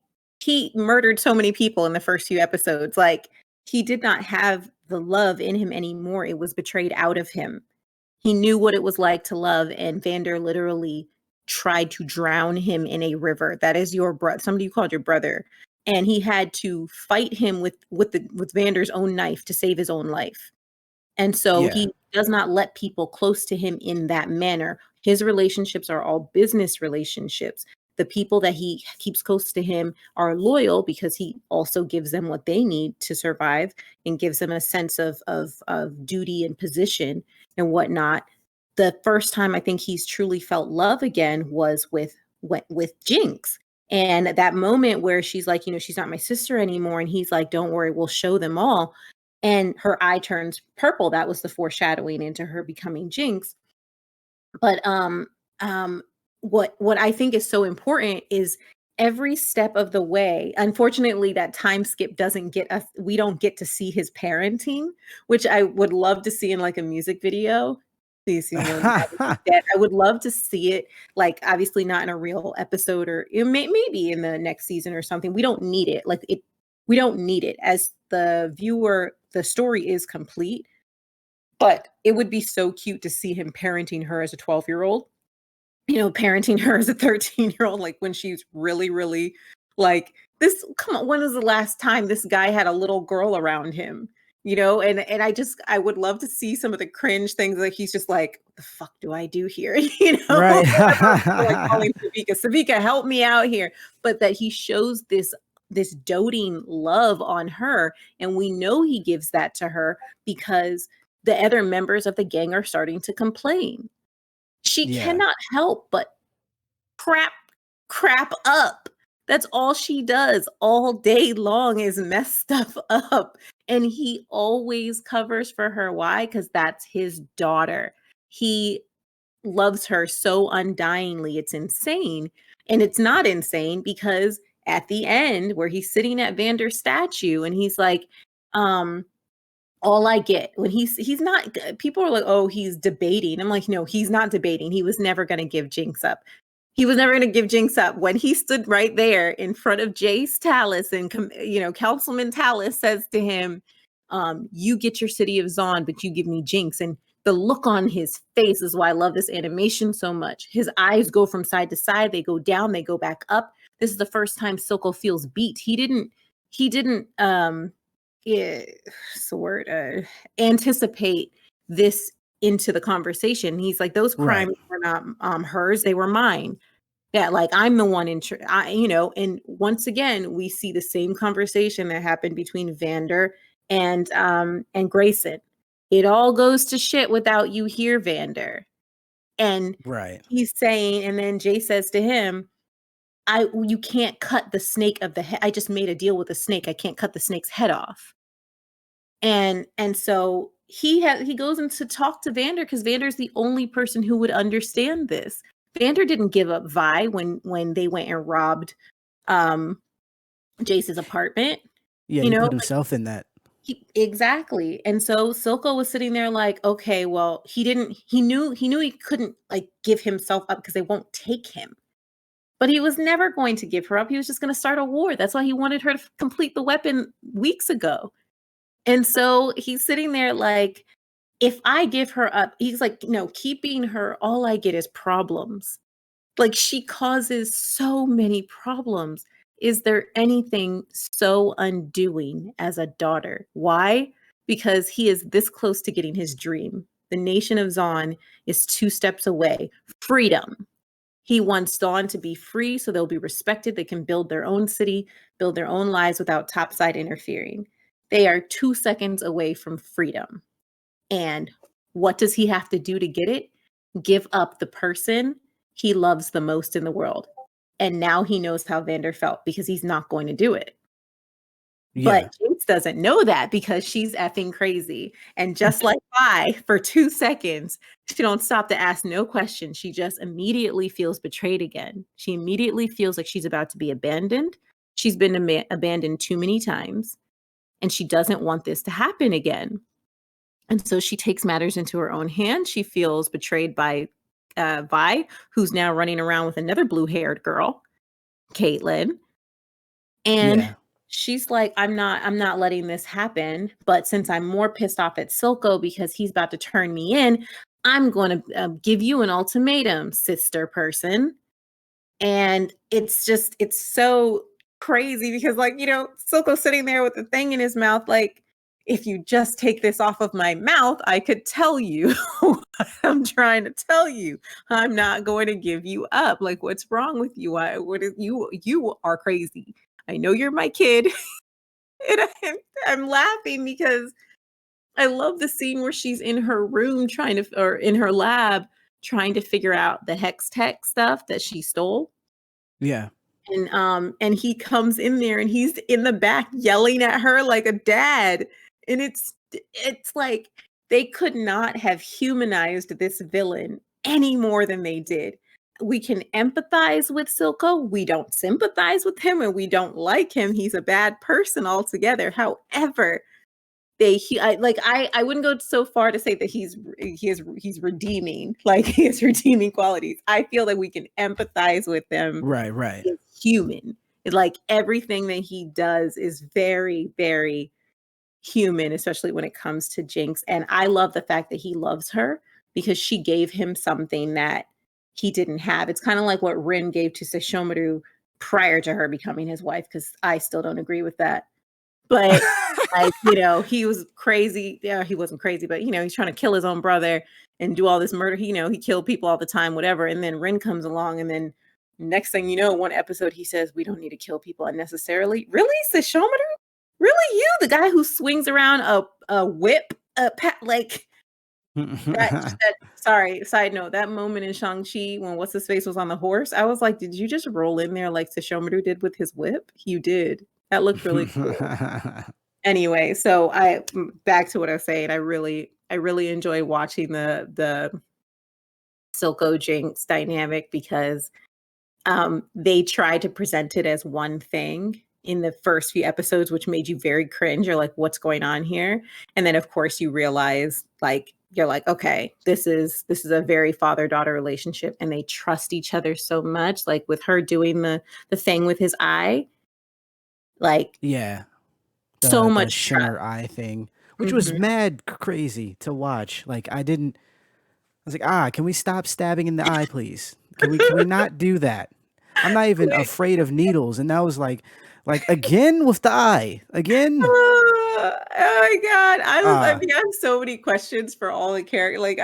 B: murdered so many people in the first few episodes. Like, he did not have the love in him anymore. It was betrayed out of him. He knew what it was like to love, and Vander literally tried to drown him in a river. That is your brother, somebody you called your brother, and he had to fight him with Vander's own knife to save his own life. And so
A: Yeah.
B: he does not let people close to him in that manner. His relationships are all business relationships. The people that he keeps close to him are loyal because he also gives them what they need to survive and gives them a sense of duty and position and whatnot. The first time I think he's truly felt love again was with Jinx. And that moment where she's like, she's not my sister anymore. And he's like, don't worry, we'll show them all, and her eye turns purple. That was the foreshadowing into her becoming Jinx. But what I think is so important is every step of the way. Unfortunately, that time skip doesn't get us. We don't get to see his parenting, which I would love to see in like a music video. Please, Dad is dead. I would love to see it. Like, obviously, not in a real episode, or maybe in the next season or something. We don't need it. Like it, we don't need it as the viewer. The story is complete, but it would be so cute to see him parenting her as a 12-year-old, parenting her as a 13-year-old, like when she's really, really like this. Come on, when was the last time this guy had a little girl around him? And I would love to see some of the cringe things. Like, he's just like, what the fuck do I do here?
A: Right.
B: Like calling Savika, help me out here. But that he shows this doting love on her, and we know he gives that to her because the other members of the gang are starting to complain. She
A: Yeah.
B: cannot help but crap crap up. That's all she does all day long, is mess stuff up. And he always covers for her. Why? Because that's his daughter. He loves her so undyingly. It's insane. And it's not insane because at the end, where he's sitting at Vander's statue and he's like, all I get when he's not, people are like, oh, he's debating. I'm like, no, he's not debating. He was never going to give Jinx up. He was never going to give Jinx up. When he stood right there in front of Jace Tallis, and Councilman Tallis says to him, you get your city of Zon, but you give me Jinx. And the look on his face is why I love this animation so much. His eyes go from side to side, they go down, they go back up. This is the first time Silko feels beat. He didn't yeah, Seward, anticipate this into the conversation. He's like, those
A: Right.
B: crimes were not hers, they were mine. Yeah, like, I'm the one and once again, we see the same conversation that happened between Vander and Grayson. It all goes to shit without you here, Vander. And
A: Right.
B: he's saying, and then Jay says to him, you can't cut the snake of the head. I just made a deal with the snake. I can't cut the snake's head off. And so he goes in to talk to Vander because Vander's the only person who would understand this. Vander didn't give up Vi when they went and robbed um Jace's apartment.
A: Yeah,
B: You
A: he
B: know,
A: put
B: like,
A: himself in that.
B: exactly. And so Silko was sitting there like, okay, well, he knew he couldn't like give himself up because they won't take him. But he was never going to give her up. He was just going to start a war. That's why he wanted her to complete the weapon weeks ago. And so he's sitting there like, if I give her up, he's like, no, keeping her, all I get is problems. Like, she causes so many problems. Is there anything so undoing as a daughter? Why? Because he is this close to getting his dream. The nation of Zon is 2 steps away. Freedom. He wants Dawn to be free so they'll be respected. They can build their own city, build their own lives without topside interfering. They are 2 seconds away from freedom. And what does he have to do to get it? Give up the person he loves the most in the world. And now he knows how Vander felt because he's not going to do it. But
A: Yeah.
B: Jinx doesn't know that because she's effing crazy. And just like I, for 2 seconds, she don't stop to ask no questions. She just immediately feels betrayed again. She immediately feels like she's about to be abandoned. She's been abandoned too many times, and she doesn't want this to happen again. And so she takes matters into her own hands. She feels betrayed by Vi, who's now running around with another blue-haired girl, Caitlin. And
A: Yeah.
B: she's like, I'm not letting this happen. But since I'm more pissed off at Silko because he's about to turn me in, I'm going to give you an ultimatum, sister person. And it's so crazy because, like, Silko's sitting there with the thing in his mouth, like, if you just take this off of my mouth, I could tell you what I'm trying to tell you. I'm not going to give you up. Like, what's wrong with you? What is you are crazy. I know you're my kid. And I'm laughing because I love the scene where she's in her room or in her lab trying to figure out the hex tech stuff that she stole.
A: Yeah.
B: And he comes in there and he's in the back yelling at her like a dad. And it's like they could not have humanized this villain any more than they did. We can empathize with Silko. We don't sympathize with him and we don't like him. He's a bad person altogether. However, I wouldn't go so far to say that he's redeeming, like he has redeeming qualities. I feel that we can empathize with them.
A: Right. Right.
B: Is human. Like everything that he does is very, very human, especially when it comes to Jinx. And I love the fact that he loves her because she gave him something that he didn't have. It's kind of like what Rin gave to Sesshomaru prior to her becoming his wife, because I still don't agree with that. But like, he was crazy. Yeah, he wasn't crazy, but he's trying to kill his own brother and do all this murder. He killed people all the time, whatever. And then Rin comes along, and then next thing you know, one episode he says, "We don't need to kill people unnecessarily." Really, Sesshomaru? Really, you, the guy who swings around a whip, like that. Sorry, side note. That moment in Shang-Chi when what's his face was on the horse, I was like, did you just roll in there like Sesshomaru did with his whip? You did. That looked really cool. Anyway, so back to what I was saying. I really enjoy watching the Silko Jinx dynamic because they tried to present it as one thing in the first few episodes, which made you very cringe. You're like, what's going on here? And then of course you realize, like, you're like, okay, this is a very father-daughter relationship, and they trust each other so much. Like with her doing the thing with his eye, like
A: Yeah.
B: so
A: The
B: much trust.
A: shimmer eye thing, which was
B: Mhm.
A: mad crazy to watch. Like I was like, can we stop stabbing in the eye, please? Can we not do that? I'm not even afraid of needles. And that was like again with the eye. Again.
B: Oh my god. I
A: Ah,
B: mean, I have so many questions for all the characters. Like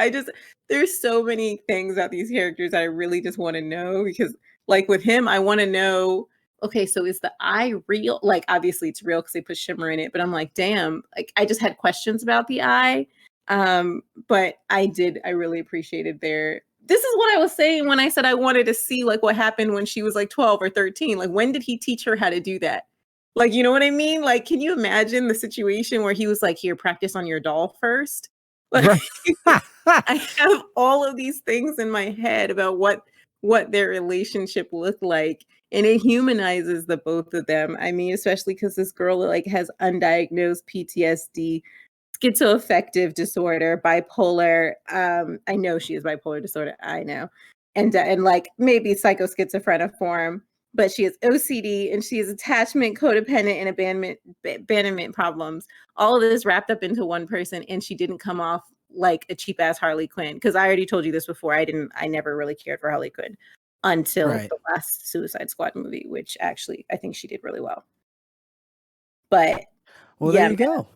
B: there's so many things about these characters I really just want to know, because like with him, I want to know, okay, so is the eye real? Like obviously it's real because they put shimmer in it, but I'm like, damn, like I just had questions about the eye. But I really appreciated this is what I was saying when I said I wanted to see like what happened when she was like 12 or 13. Like when did he teach her how to do that? Like, you know what I mean? Like, can you imagine the situation where he was like, "Here, practice on your doll first?" Like,
A: right.
B: I have all of these things in my head about what their relationship looked like, and it humanizes the both of them. I mean, especially because this girl like has undiagnosed PTSD, schizoaffective disorder, bipolar. I know she has bipolar disorder. I know, and like maybe psychoschizophrenic, but she has OCD and she has attachment, codependent, and abandonment problems. All of this wrapped up into one person, and she didn't come off like a cheap ass Harley Quinn. Because I already told you this before. I never really cared for Harley Quinn until
A: Right.
B: the last Suicide Squad movie, which actually I think she did really well. But
A: Well, there
B: yeah,
A: you go.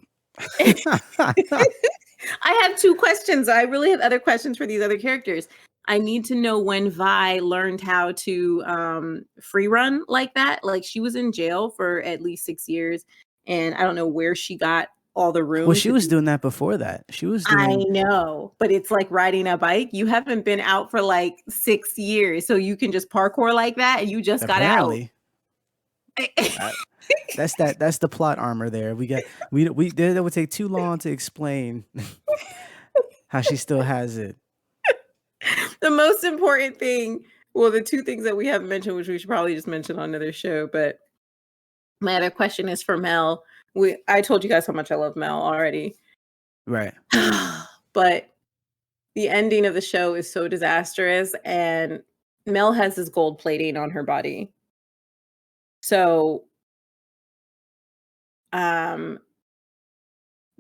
B: I have 2 questions. I really have other questions for these other characters. I need to know when Vi learned how to free run like that. Like she was in jail for at least 6 years, and I don't know where she got all the
A: Well,
B: room
A: she
B: to
A: was
B: do.
A: doing that before that. She was
B: I
A: doing
B: know, but it's like riding a bike. You haven't been out for like 6 years, so you can just parkour like that, and you just got out.
A: apparently. I, that's the plot armor there. We that would take too long to explain how she still has it.
B: The most important thing, well, the two things that we haven't mentioned, which we should probably just mention on another show, but my other question is for Mel. I told you guys how much I love Mel already.
A: Right.
B: But the ending of the show is so disastrous, and Mel has this gold plating on her body. So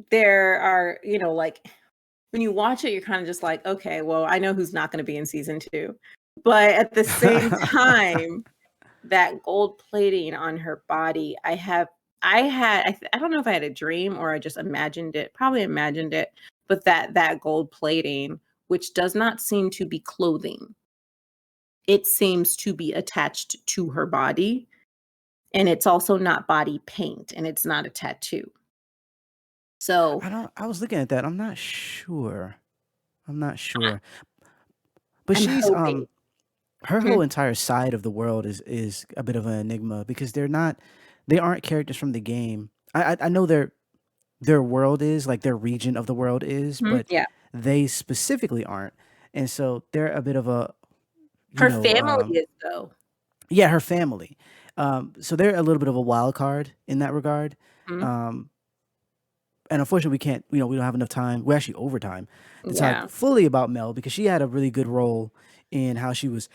B: there are, like when you watch it, you're kind of just like, okay, well, I know who's not going to be in season 2. But at the same time, that gold plating on her body, I don't know if I had a dream or I just imagined it, probably imagined it, but that gold plating, which does not seem to be clothing, it seems to be attached to her body, and it's also not body paint, and it's not a tattoo. So
A: I was looking at that. I'm not sure. I'm not sure. But
B: I'm
A: she's
B: hoping.
A: her whole
B: Mhm.
A: entire side of the world is a bit of an enigma because they aren't characters from the game. I know their world is like their region of the world is,
B: Mhm.
A: but
B: Yeah.
A: they specifically aren't. And so they're a bit of a you
B: Her
A: know,
B: family is, though.
A: yeah, her family. So they're a little bit of a wild card in that regard.
B: Mhm.
A: Um, and unfortunately, we can't. We don't have enough time. We're actually over time to talk
B: Yeah.
A: fully about Mel because she had a really good role in how she was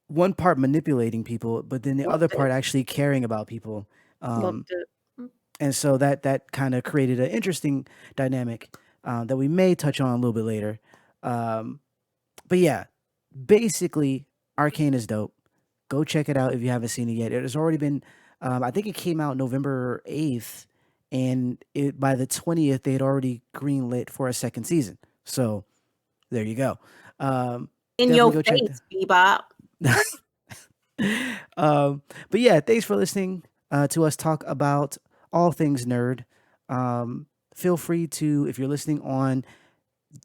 A: one part manipulating people, but then the other
B: Loved
A: part
B: it.
A: actually caring about people.
B: Loved
A: Um,
B: it. Mm.
A: and so that kind of created an interesting dynamic that we may touch on a little bit later. Um, but yeah, basically, Arcane is dope. Go check it out if you haven't seen it yet. It has already been, I think it came out November 8th, and by the 20th they had already greenlit for a second season. So there you go.
B: In
A: Definitely
B: your
A: go check
B: face, Bebop.
A: but yeah, thanks for listening to us talk about all things nerd. Feel free to, if you're listening on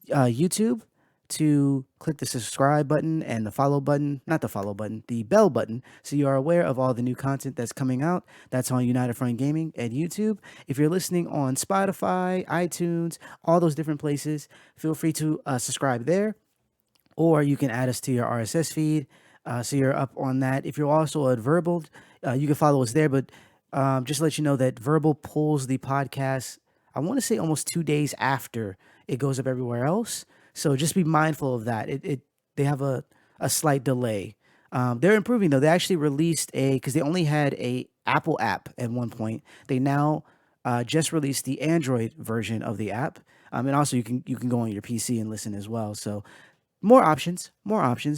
A: YouTube, to click the subscribe button and the follow button, not the follow button, the bell button, so you are aware of all the new content that's coming out. That's on United Front Gaming at YouTube. If you're listening on Spotify, iTunes, all those different places, feel free to subscribe there, or you can add us to your RSS feed, so you're up on that. If you're also at Verbal, you can follow us there. But just to let you know that Verbal pulls the podcast, I want to say almost 2 days after it goes up everywhere else. So just be mindful of that. They have a slight delay. They're improving though. They actually released because they only had a Apple app at one point. They now just released the Android version of the app, and also you can go on your PC and listen as well. So more options,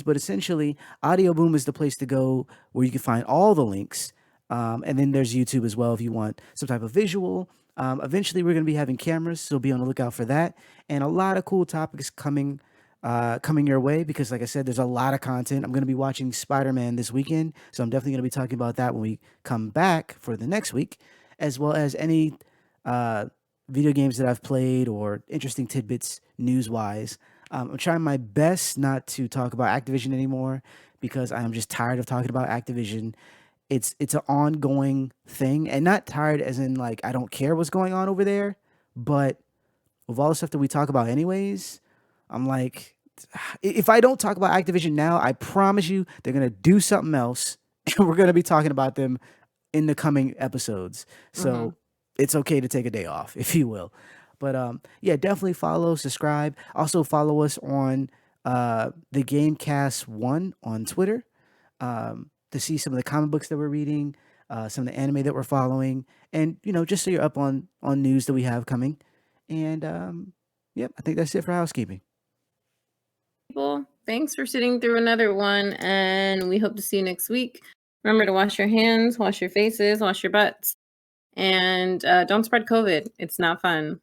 A: but essentially, Audio Boom is the place to go where you can find all the links. And then there's YouTube as well if you want some type of visual. Eventually, we're going to be having cameras, so be on the lookout for that. And a lot of cool topics coming your way because, like I said, there's a lot of content. I'm going to be watching Spider-Man this weekend, so I'm definitely going to be talking about that when we come back for the next week, as well as any uh, video games that I've played or interesting tidbits news-wise. I'm trying my best not to talk about Activision anymore because I'm just tired of talking about Activision. It's an ongoing thing, and not tired as in like I don't care what's going on over there, but with all the stuff that we talk about anyways, I'm like, if I don't talk about Activision now, I promise you they're gonna do something else, and we're gonna be talking about them in the coming episodes.
B: Mhm.
A: So it's okay to take a day off, if you will. But yeah, definitely follow, subscribe. Also follow us on the Gamecast One on Twitter to see some of the comic books that we're reading, some of the anime that we're following, and just so you're up on news that we have coming. And yep, I think that's it for housekeeping.
B: People, thanks for sitting through another one, and we hope to see you next week. Remember to wash your hands, wash your faces, wash your butts, and don't spread COVID. It's not fun.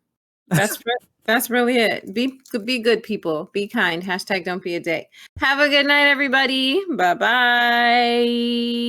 B: That's really it. Be good, people. Be kind. Hashtag don't be a dick. Have a good night, everybody. Bye bye.